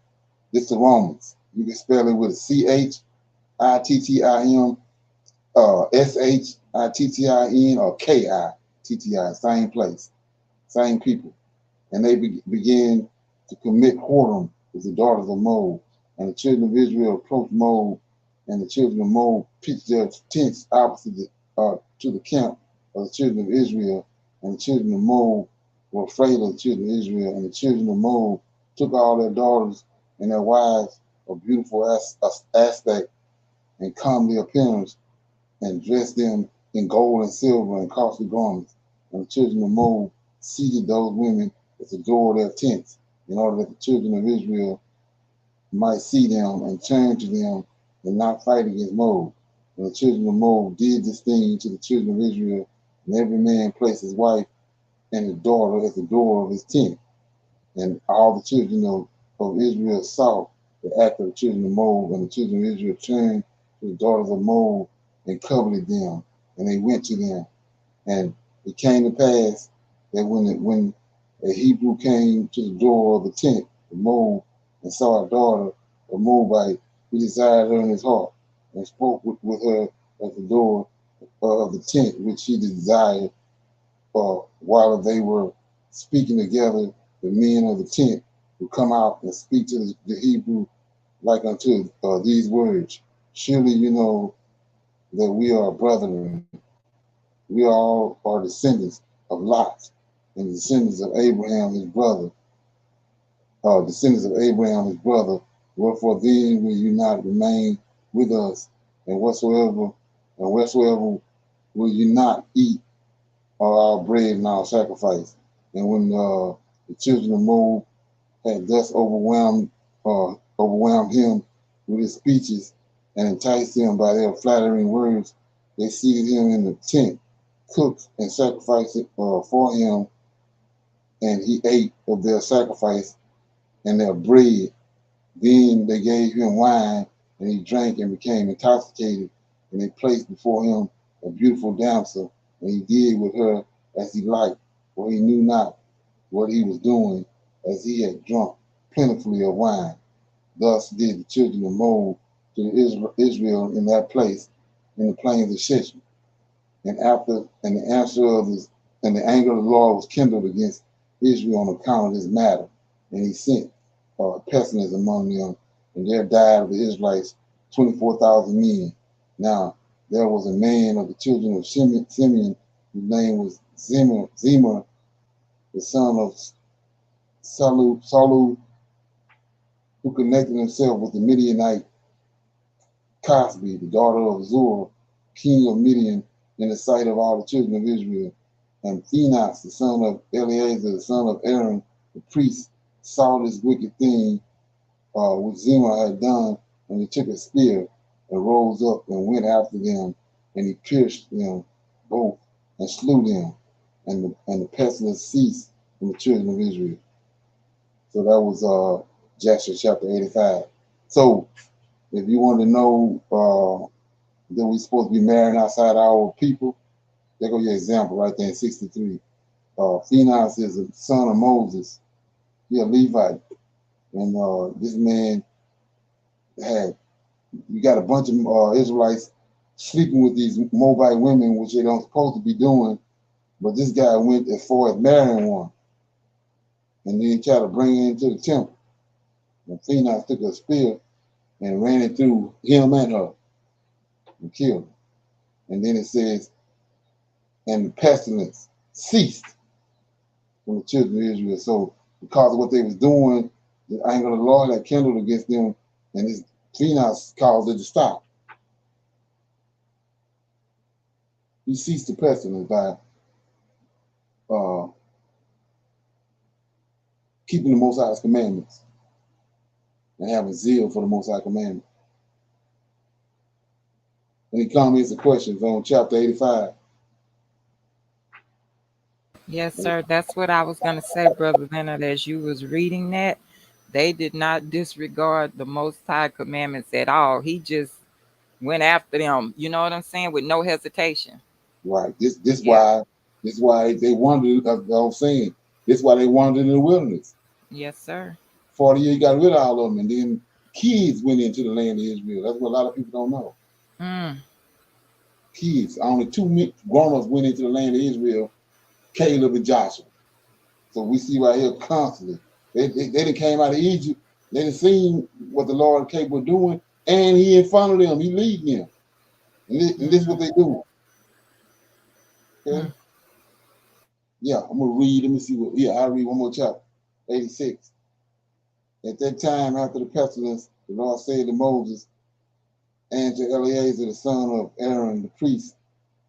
this the Romans. You can spell it with a CHITTIM, SHITTIN, or KITTI, same place, same people. And they began to commit whoredom with the daughters of Moab. And the children of Israel approached Moab, and the children of Moab pitched their tents opposite to the camp of the children of Israel. And the children of Moab were afraid of the children of Israel. And the children of Moab took all their daughters and their wives of beautiful aspect and comely appearance, and dressed them in gold and silver and costly garments. And the children of Moab seated those women at the door of their tents, in order that the children of Israel might see them and turn to them and not fight against Moab. And the children of Moab did this thing to the children of Israel, and every man placed his wife and his daughter at the door of his tent. And all the children of Israel saw the act of the children of Moab, and the children of Israel turned to the daughters of Moab and coveted them, and they went to them. And it came to pass that when a Hebrew came to the door of the tent of Moab, and saw a daughter of Moabite. He desired her in his heart, and spoke with her at the door of the tent which he desired. While they were speaking together, the men of the tent would come out and speak to the Hebrew like unto these words. Surely you know that we are brethren. We all are descendants of Lot, and descendants of Abraham his brother. Descendants of Abraham his brother. Wherefore then will you not remain with us, and whatsoever will you not eat our bread and our sacrifice? And when the children of Moab had thus overwhelmed him with his speeches and enticed him by their flattering words, they seated him in the tent, cooked and sacrificed it for him, and he ate of their sacrifice and their bread. Then they gave him wine, and he drank and became intoxicated, and they placed before him a beautiful damsel, and he did with her as he liked, for he knew not what he was doing, as he had drunk plentifully of wine. Thus did the children of Moab to Israel in that place, in the plains of Shechem. And the anger of the Lord was kindled against Israel on account of this matter, and he sent pestilence among them, and there died of the Israelites 24,000 men. Now there was a man of the children of Simeon, whose name was Zemer, the son of Salu, who connected himself with the Midianite Cosbi, the daughter of Zur, king of Midian, in the sight of all the children of Israel. And Phinehas, the son of Eleazar, the son of Aaron, the priest, saw this wicked thing which Zimah had done, and he took a spear and rose up and went after them, and he pierced them both and slew them, and the pestilence ceased from the children of Israel. So that was Joshua chapter 85. So if you want to know that we're supposed to be marrying outside our people, there go your example right there in 63. Phinehas is the son of Moses. He a Levite. And this man you got a bunch of Israelites sleeping with these Moabite women, which they don't supposed to be doing, but this guy went as far as marrying one. And then he tried to bring her into the temple. And Phinehas took a spear and ran it through him and her and killed him. And then it says, and the pestilence ceased from the children of Israel. So because of what they was doing, the anger of the Lord had kindled against them, and his Phinehas caused it to stop. He ceased the pestilence by keeping the Most High's commandments and having zeal for the Most High commandments. Any comments or questions on chapter 85? Yes, sir. That's what I was going to say, Brother Leonard, as you was reading that. They did not disregard the Most High commandments at all. He just went after them, you know what I'm saying, with no hesitation. Right. This why they wandered, I'm saying, this is why they wandered in the wilderness. Yes, sir. 40 years, got rid of all of them, and then kids went into the land of Israel. That's what a lot of people don't know. Kids, only two grown-ups went into the land of Israel, Caleb and Joshua. So we see right here constantly. They done came out of Egypt. They done seen what the Lord is capable of doing, and he in front of them. He leading them. And this is what they do. Okay? Yeah, I'm going to read. Let me see what. Yeah, I'll read one more chapter. 86. At that time, after the pestilence, the Lord said to Moses and to Eleazar, the son of Aaron, the priest,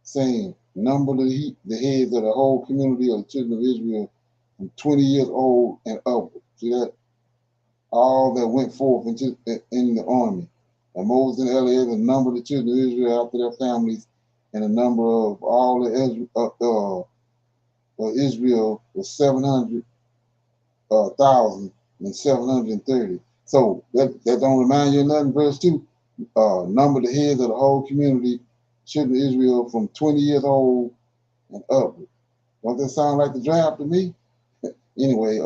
saying, number the heads of the whole community of the children of Israel from 20 years old and upward. See that? All that went forth in the army. And Moses and Eleazar numbered the children of Israel after their families, and the number of all the Israel was 700,730. So that don't remind you of nothing. Verse 2, number the heads of the whole community, children of Israel from 20 years old and upward. Don't that sound like the draft to me? Anyway,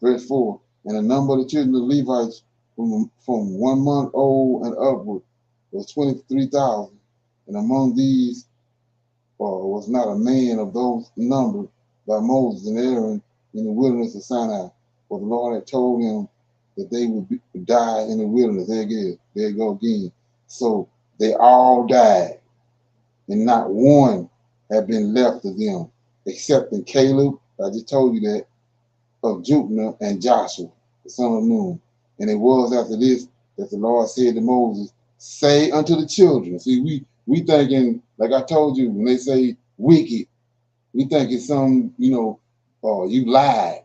verse 4, And the number of the children of the Levites from 1 month old and upward was 23,000. And among these was not a man of those numbered by Moses and Aaron in the wilderness of Sinai. For the Lord had told him that they would die in the wilderness. There you go again. So they all died, and not one had been left of them, except in Caleb, I just told you that, of Jupiter, and Joshua, the son of Nun. And it was after this that the Lord said to Moses, say unto the children. See, we thinking, like I told you, when they say wicked, we think it's some, or you lied,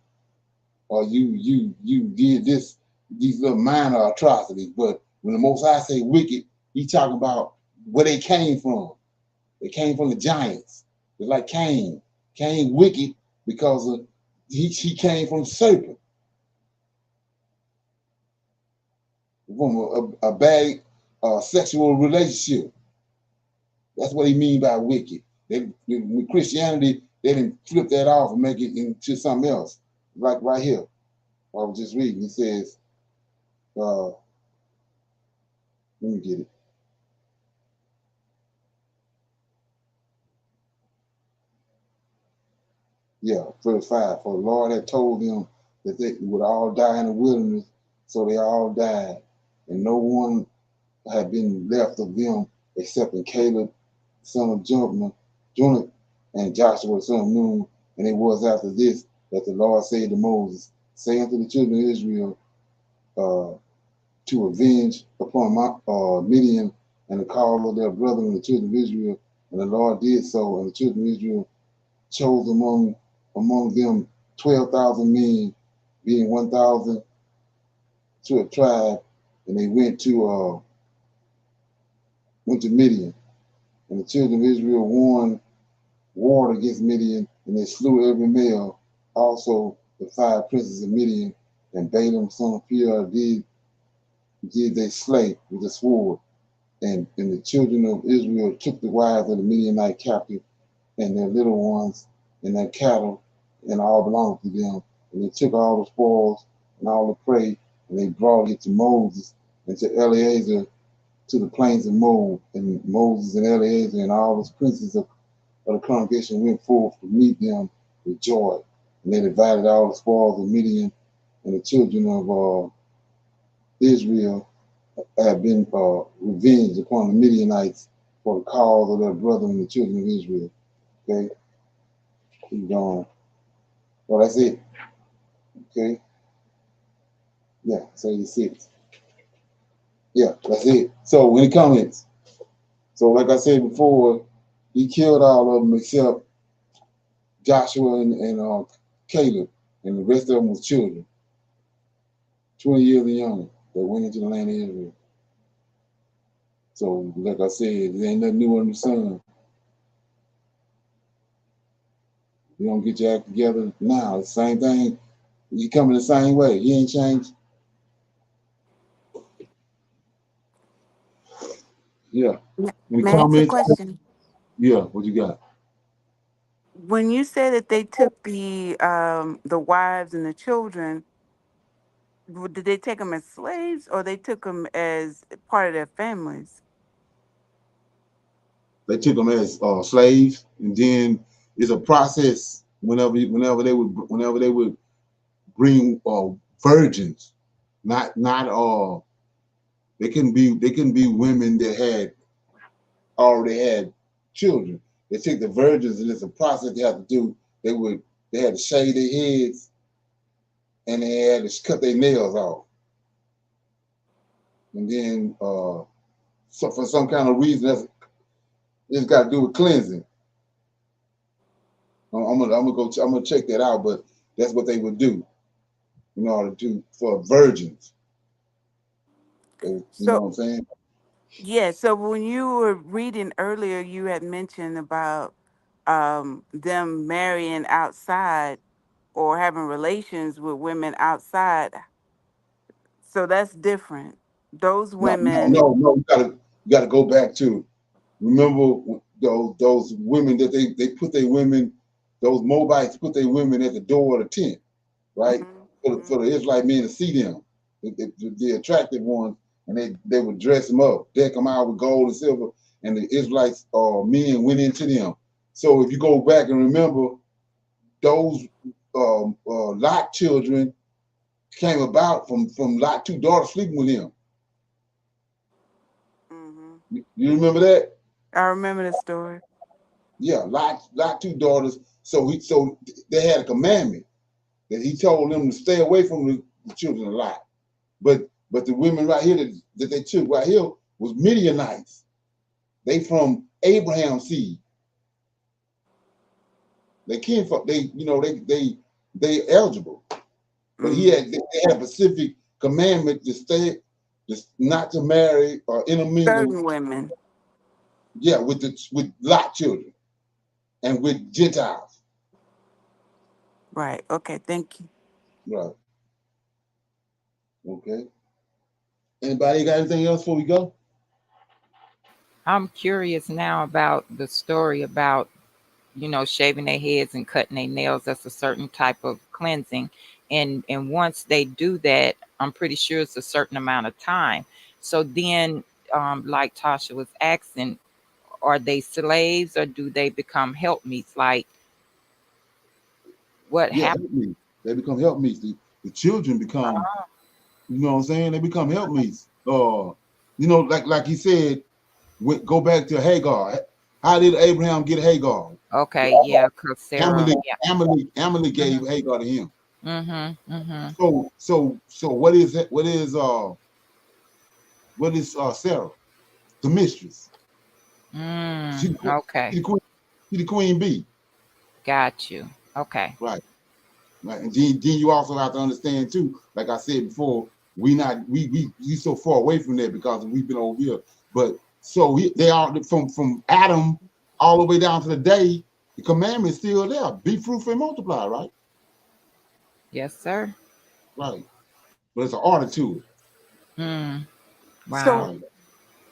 or you did this, these little minor atrocities. But when the Most High say wicked, he talking about where they came from. They came from the giants. It's like Cain. Cain wicked because of he came from the serpent, from a bad sexual relationship. That's what he mean by wicked. With Christianity, they didn't flip that off and make it into something else. Like right here, I was just reading. It says, let me get it. Yeah, verse 5. For the Lord had told them that they would all die in the wilderness, so they all died, and no one had been left of them except in Caleb, son of Jonah, and Joshua, son of Nun. And it was after this that the Lord said to Moses, say unto the children of Israel, to avenge upon Midian and the call of their brethren, the children of Israel. And the Lord did so, and the children of Israel chose among them 12,000 men, being 1,000 to a tribe, and they went to Midian. And the children of Israel warred against Midian, and they slew every male, also the 5 princes of Midian, and Balaam son of Peor did they slay with the sword. And the children of Israel took the wives of the Midianite captive, and their little ones, and their cattle, and all belonged to them. And they took all the spoils and all the prey, and they brought it to Moses and to Eleazar to the plains of Moab. And Moses and Eleazar and all the princes of the congregation went forth to meet them with joy. And they divided all the spoils of Midian, and the children of Israel had been revenged upon the Midianites for the cause of their brethren, the children of Israel. Okay, keep going. Well, that's it. Okay. Yeah, 86. Yeah, that's it. So any comments? So like I said before, he killed all of them except Joshua and Caleb, and the rest of them was children, 20 years and younger, that went into the land of Israel. So like I said, there ain't nothing new under the sun. You don't get your act together now. It's the same thing. You coming the same way. You ain't changed. Yeah. Any May I ask a comments? question? Yeah. What you got? When you say that they took the wives and the children, did they take them as slaves or they took them as part of their families? They took them as slaves, and then it's a process. Whenever they would bring virgins, not they couldn't be women that had already had children. They take the virgins, and it's a process they have to do. They had to shave their heads, and they had to cut their nails off, and then so for some kind of reason, it's got to do with cleansing. I'm gonna check that out, but that's what they would do in order to for virgins. You know what So I'm saying? yeah, so when you were reading earlier, you had mentioned about them marrying outside or having relations with women outside. So that's different. Those No, no, women, no, no. You gotta go back to remember those women that they put their women, those Moabites put their women at the door of the tent, right? mhm. for the Israelite men to see them, the attractive ones, and they would dress them up, deck them out with gold and silver, and the Israelites men went into them. So if you go back and remember, those Lot children came about from Lot two daughters sleeping with him. You remember that? I remember the story. Yeah, Lot two daughters. So they had a commandment that he told them to stay away from the children of Lot. But the women right here that they took right here was Midianites. They from Abraham's seed. They kinfolk. They eligible. But they had a specific commandment to stay, not to marry or intermingle. Certain women. Yeah, with Lot children and with Gentiles. Right. Okay. Thank you. Right. Okay. Anybody got anything else before we go? I'm curious now about the story about, shaving their heads and cutting their nails. That's a certain type of cleansing. And once they do that, I'm pretty sure it's a certain amount of time. So then, like Tasha was asking, are they slaves or do they become helpmeets? Like, what happens? Helpmeets. They become helpmeets. The children become, you know what I'm saying? They become helpmeets. Like he said, go back to Hagar. How did Abraham get Hagar? Okay, yeah, because Sarah. Amalek gave Hagar to him. So what is it? What is Sarah? The mistress. Okay. She the queen bee. Got you. Okay. Right. And then you also have to understand too, like I said before, we so far away from that because we've been over here. But so they are from Adam all the way down to the day. The commandment is still there: be fruitful and multiply. Right. Yes, sir. Right. But it's an order to it. Wow.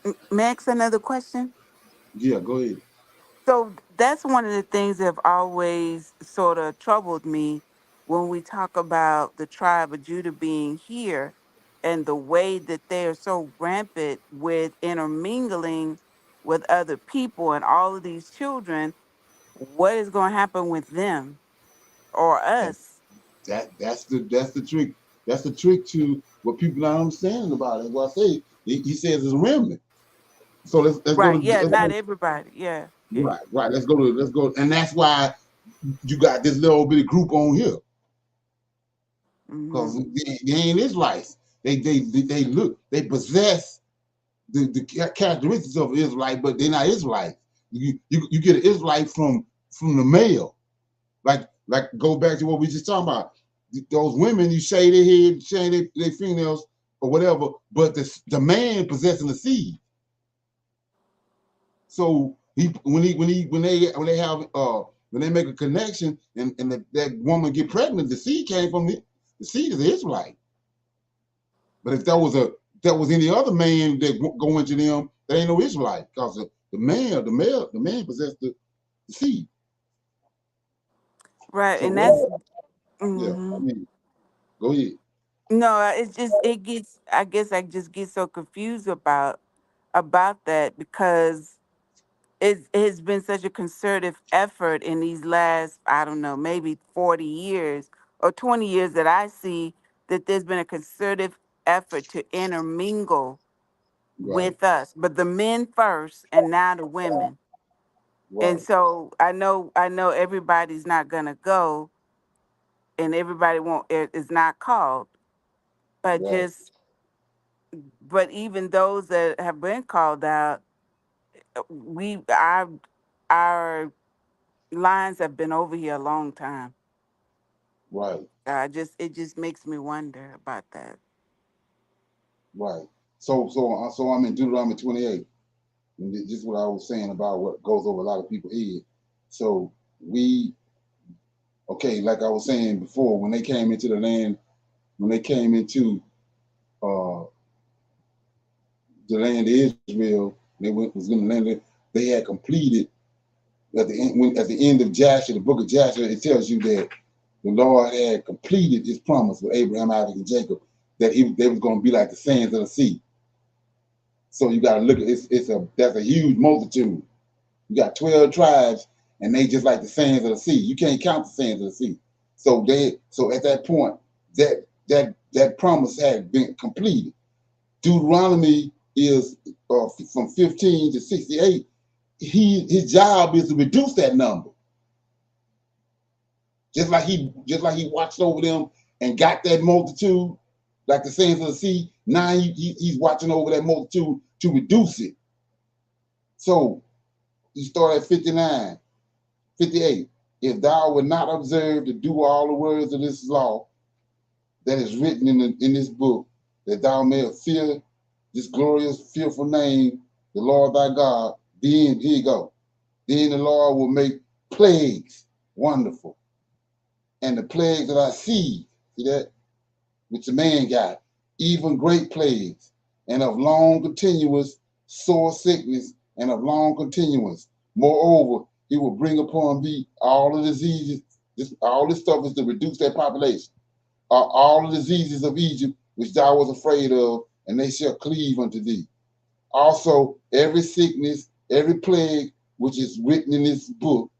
So, Max, another question? Yeah, go ahead. So that's one of the things that have always sort of troubled me when we talk about the tribe of Judah being here and the way that they are so rampant with intermingling with other people and all of these children. What is going to happen with them or us? That's the trick. That's the trick to what people not understanding about it. What I say, he says it's a remnant. So let's right, go to yeah, not everybody. Yeah. Right. Let's go. And that's why you got this little bitty group on here. Because they ain't Israelites. They possess the characteristics of Israelite, but they're not Israelites. You get an Israelite from the male. Like go back to what we just talking about. Those women, you shave their head, shave their fingernails or whatever, but the man possessing the seed. So when they make a connection and that woman get pregnant, the seed came from the seed is the Israelite. But if that was any other man that go into them, that ain't no Israelite because the man possessed the seed. Right, So, and that's go ahead. No, it gets. I guess I just get so confused about that because it has been such a concerted effort in these last, I don't know, maybe 40 years or 20 years that I see that there's been a concerted effort to intermingle with us, but the men first and now the women. And so I know everybody's not gonna go and everybody won't is not called, but but even those that have been called out, our lines have been over here a long time. Right. It just makes me wonder about that. Right. So I'm in Deuteronomy 28. And this is what I was saying about what goes over a lot of people's head. So like I was saying before, when they came into the land, when they came into the land of Israel, was going to land. They had completed at the end of Jasher, the book of Jasher. It tells you that the Lord had completed his promise with Abraham, Isaac, and Jacob, that they was going to be like the sands of the sea. So you got to look at that's a huge multitude. You got 12 tribes, and they just like the sands of the sea. You can't count the sands of the sea. So at that point, that promise had been completed. Deuteronomy is from 15 to 68. His job is to reduce that number. Just like he watched over them and got that multitude, like the sands of the sea. Now he's watching over that multitude to reduce it. So you start at 59, 58. If thou would not observe to do all the words of this law that is written in this book, that thou mayest fear this glorious, fearful name, the Lord thy God, then, here you go, then the Lord will make plagues wonderful. And the plagues that I see that, which the man got, even great plagues, and of long continuous sore sickness, and of long continuance. Moreover, he will bring upon thee all the diseases. All this stuff is to reduce their population. All the diseases of Egypt, which thou was afraid of, and they shall cleave unto thee. Also, every sickness, every plague, which is written in this book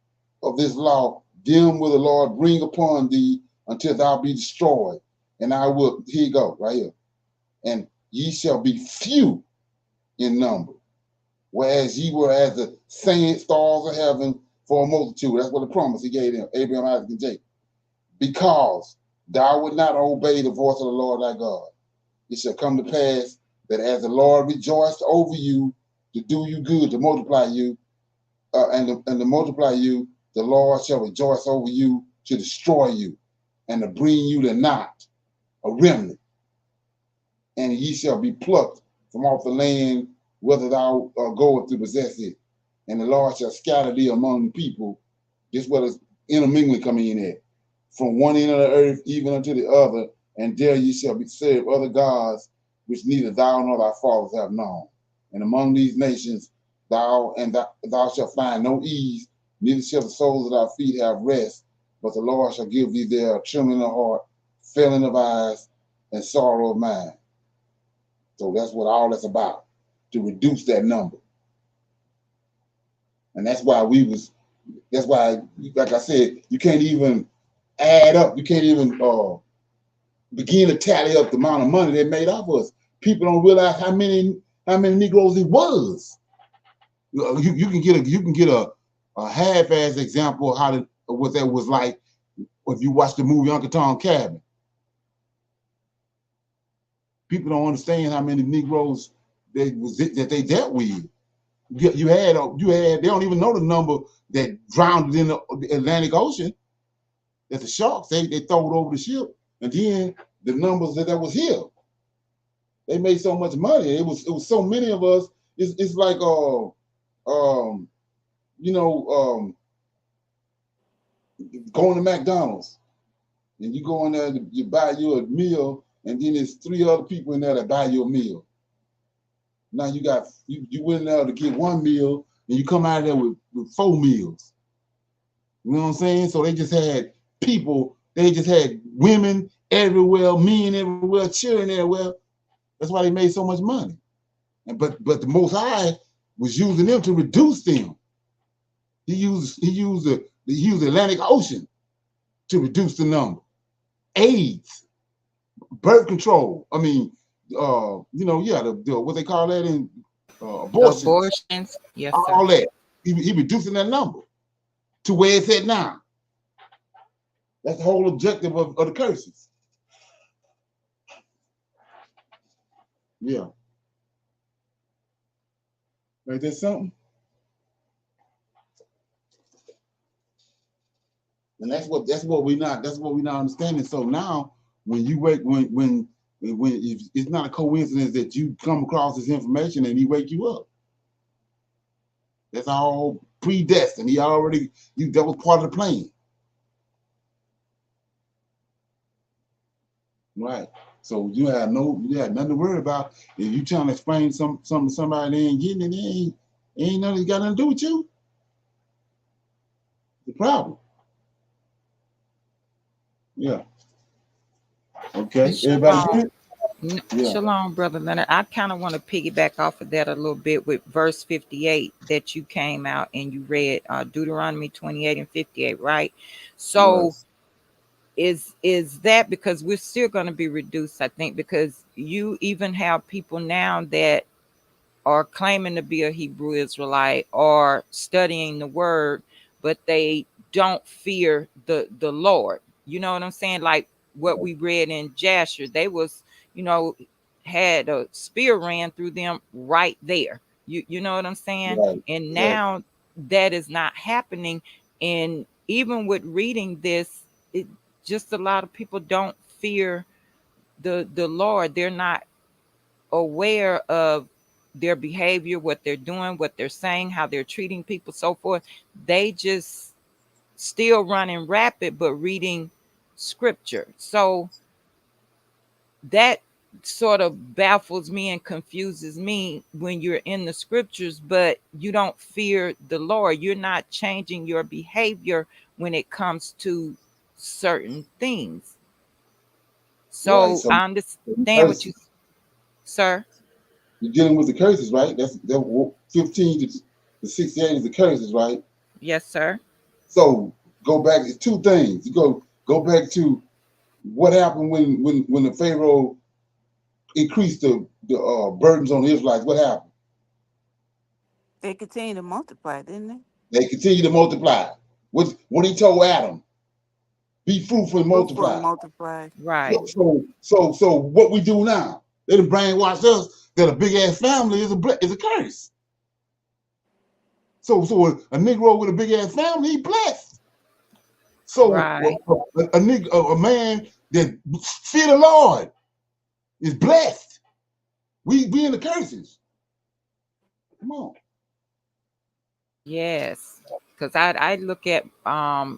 of this law, them will the Lord bring upon thee until thou be destroyed. And I will, here you go, right here. And ye shall be few in number, whereas ye were as the stars of heaven for a multitude. That's what the promise he gave them, Abraham, Isaac, and Jacob. Because thou would not obey the voice of the Lord thy God. It shall come to pass that as the Lord rejoiced over you to do you good, to multiply you, and to multiply you, the Lord shall rejoice over you to destroy you, and to bring you to naught, a remnant. And ye shall be plucked from off the land, whether thou goest to possess it. And the Lord shall scatter thee among the people. This is where the intermingling coming in at. From one end of the earth even unto the other, and there ye shall be served other gods, which neither thou nor thy fathers have known. And among these nations thou shalt find no ease, neither shall the soles of thy feet have rest, but the Lord shall give thee there a trembling of heart, failing of eyes, and sorrow of mind. So that's what all that's about, to reduce that number. And that's why like I said, you can't even add up, you can't even begin to tally up the amount of money they made off us. People don't realize how many Negroes it was. You can get a half-ass example of what that was like if you watch the movie Uncle Tom Cabin. People don't understand how many Negroes that they dealt with. You had they don't even know the number that drowned in the Atlantic Ocean. That the sharks they throw it over the ship, and then the numbers that was here. They made so much money. It was so many of us. It's like going to McDonald's and you go in there to buy you a meal, and then there's 3 other people in there that buy you a meal. Now you went in there to get 1 meal, and you come out of there with 4 meals. You know what I'm saying? So they just had people. They just had women everywhere, men everywhere, children everywhere. That's why they made so much money. But the Most High was using them to reduce them. He used the Atlantic Ocean to reduce the number. AIDS, birth control. I mean, what they call that in Abortions. Yes, sir. All that. He reducing that number to where it's at now. That's the whole objective of the curses. Yeah. Is there something? And that's what we not understanding. So now when you wake when it's not a coincidence that you come across this information and he wake you up. That's all predestined. That was part of the plan. Right. So you had nothing to worry about. If you trying to explain something to somebody they ain't getting it, ain't nothing got nothing to do with you. The problem. Yeah. Okay. Everybody Shalom. good? Yeah. Shalom, Brother Leonard. I kind of want to piggyback off of that a little bit with verse 58 that you came out and you read Deuteronomy 28 and 58, right? So is that because we're still going to be reduced, I think, because you even have people now that are claiming to be a Hebrew Israelite or studying the word, but they don't fear the Lord. You know what I'm saying? Like what we read in Jasher, they was, had a spear ran through them right there. You know what I'm saying? Right. And now that is not happening. And even with reading this, it just a lot of people don't fear the Lord. They're not aware of their behavior, what they're doing, what they're saying, how they're treating people, so forth. They just still running rapid, but reading scripture. So that sort of baffles me and confuses me when you're in the scriptures, but you don't fear the Lord. You're not changing your behavior when it comes to certain things. Right. So So I understand what you, sir. you're dealing with the curses, right? That's 15 to 68 is the curses, right? Yes, sir. So go back to two things. You go back to what happened when the Pharaoh increased the burdens on the Israelites. What happened? They continue to multiply, didn't they? They continue to multiply. What he told Adam, be fruitful and Fruitful and multiply. multiply. Right. So what we do now? They done brainwash us that a big ass family is a curse. So a Negro with a big ass family, he blessed. So right. a man that fear the Lord is blessed. We in the curses. Come on. Yes. Because I look at my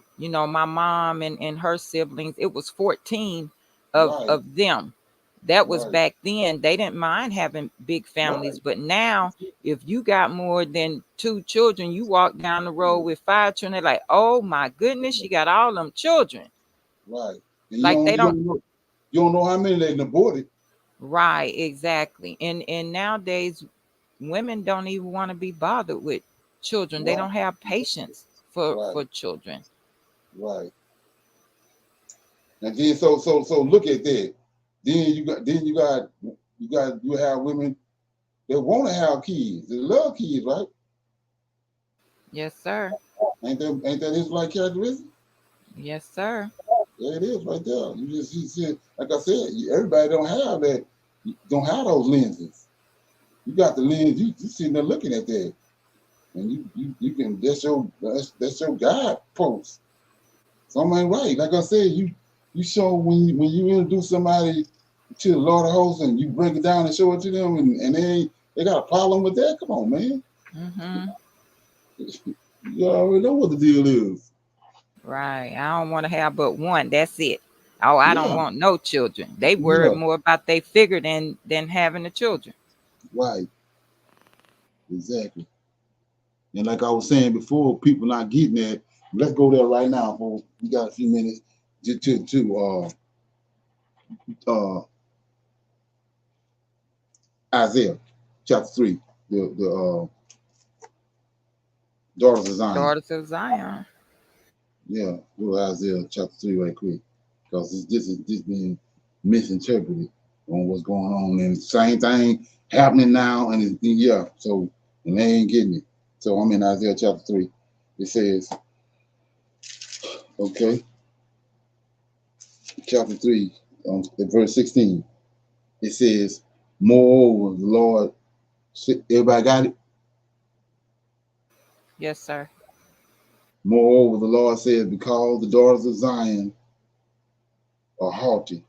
mom and her siblings, it was 14 of them. That was back then. They didn't mind having big families, but now if you got more than 2 children, you walk down the road with 5 children, they're like, oh my goodness, you got all them children. Right. And like they don't you don't know how many they aborted. Right, exactly. And nowadays women don't even want to be bothered with children. They don't have patience for children. Right. And then so look at that. Then you have women that want to have kids. They love kids, right? Yes, sir. Ain't that Israelite characteristic? Yes, sir. There it is right there. You see, like I said, everybody don't have that. Don't have those lenses. You got the lens. You sitting there looking at that, and you can. That's your guide post. Something ain't right. Like I said, you show when you introduce somebody to the Lord of Hosts and you break it down and show it to them, and they got a problem with that. Come on, man. Mm-hmm. You already know what the deal is. Right. I don't want to have but one. That's it. Oh, I don't want no children. They worry more about their figure than having the children. Right. Exactly. And like I was saying before, people not getting that. Let's go there right now, folks. We got a few minutes to Isaiah chapter 3, the daughters of Zion. Daughters of Zion. Yeah, go to Isaiah chapter 3 right quick, because this is being misinterpreted on what's going on, and same thing happening now, and so and they ain't getting it. So I'm in Isaiah chapter 3. It says, okay, chapter 3, verse 16. It says, moreover, the Lord, everybody got it? Yes, sir. Moreover, the Lord says, because the daughters of Zion are haughty.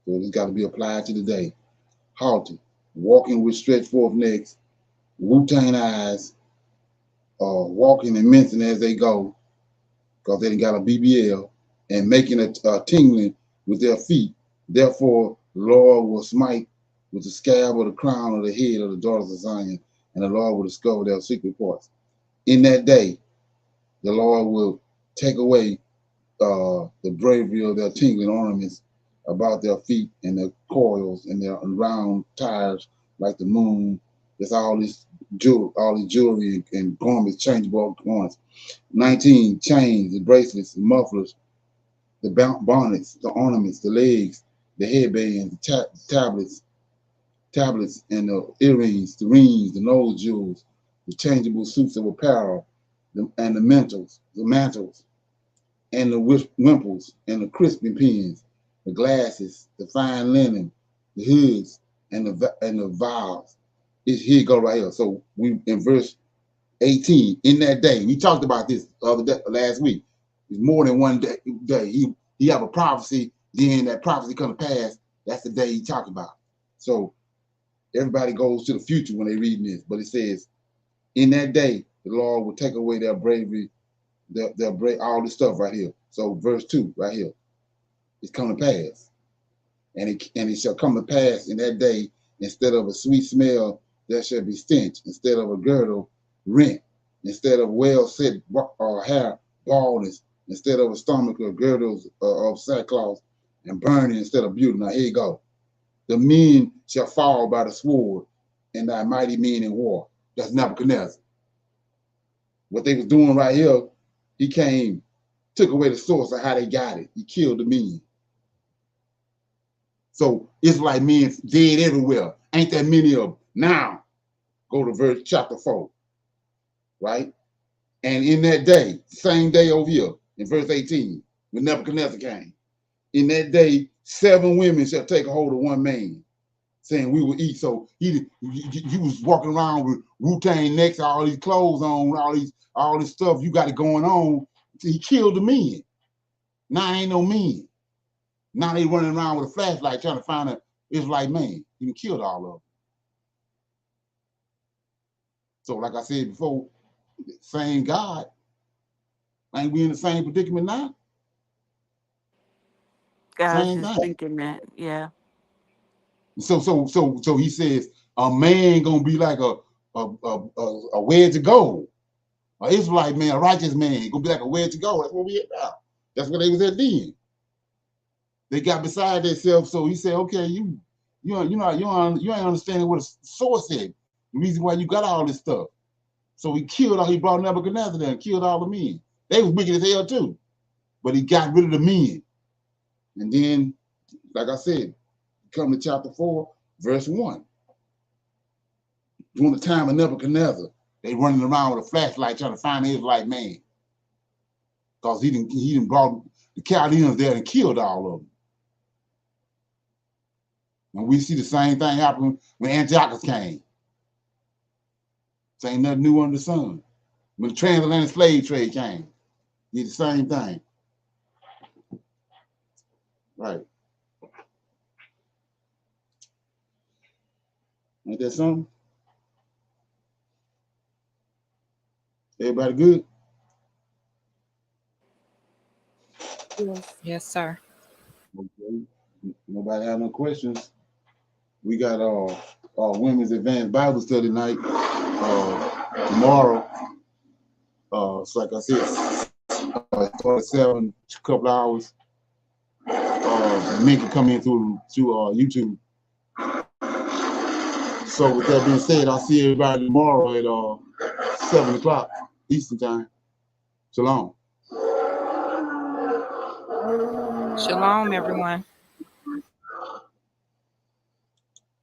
So it's got to be applied to today. Haughty, walking with stretched forth necks, Wu-Tang eyes, walking and mincing as they go, because they got a BBL, and making a tingling with their feet. Therefore, the Lord will smite with the scab of the crown of the head of the daughters of Zion, and the Lord will discover their secret parts. In that day, the Lord will take away the bravery of their tingling ornaments about their feet and their coils and their round tires like the moon. There's all this jewelry and garments, changeable garments. 19, chains, the bracelets, the mufflers, the bonnets, the ornaments, the legs, the headbands, the tablets, and the earrings, the rings, the nose jewels, the changeable suits of apparel, and the mantles, and the wimples, and the crisping pins, the glasses, the fine linen, the hoods, and the vials. Here you go right here. So we in verse 18. In that day, we talked about this last week. It's more than one day. He have a prophecy. Then that prophecy come to pass. That's the day he talked about. So everybody goes to the future when they reading this. But it says, in that day, the Lord will take away their bravery, all this stuff right here. So verse 2 right here. It's coming to pass. And it shall come to pass in that day, instead of a sweet smell, there shall be stench. Instead of a girdle, rent. Instead of well-set hair, baldness. Instead of a stomach or girdles of sackcloth, and burning instead of beauty. Now here you go. The men shall fall by the sword, and thy mighty men in war. That's Nebuchadnezzar. What they was doing right here, he came, took away the source of how they got it. He killed the men. So Israelite men dead everywhere. Ain't that many of them. Now, go to verse chapter 4, right? And in that day, same day over here, in verse 18, when Nebuchadnezzar came, in that day, 7 women shall take a hold of one man, saying, we will eat. So he was walking around with Wu-Tang necks, all these clothes on, all this stuff you got it going on. He killed the men. Now ain't no men. Now they running around with a flashlight trying to find an Israelite man. He killed all of them. So like I said before, same God. Ain't we in the same predicament now? I was Same just thing. thinking that, yeah. So he says a man gonna be like a wedge of gold. An Israelite man, a righteous man, gonna be like a wedge of gold. That's what we at now. That's what they was at then. They got beside themselves. So he said, okay, you ain't understanding what a source is. The reason why you got all this stuff. So he brought Nebuchadnezzar there and killed all the men. They was wicked as hell too. But he got rid of the men. And then, like I said, come to chapter 4, verse 1. During the time of Nebuchadnezzar, they running around with a flashlight trying to find an Israelite man. Because he didn't brought the Chaldeans there and killed all of them. And we see the same thing happen when Antiochus came. Ain't nothing new under the sun. When the transatlantic slave trade came, did the same thing. Right. Ain't that something? Everybody good? Yes. Yes, sir. Okay. Nobody have no questions. We got our Women's Advanced Bible Study night tomorrow. So like I said, start at 7, a couple hours. Men can come in through YouTube. So with that being said, I'll see everybody tomorrow at 7 o'clock Eastern time. Shalom. Shalom, everyone.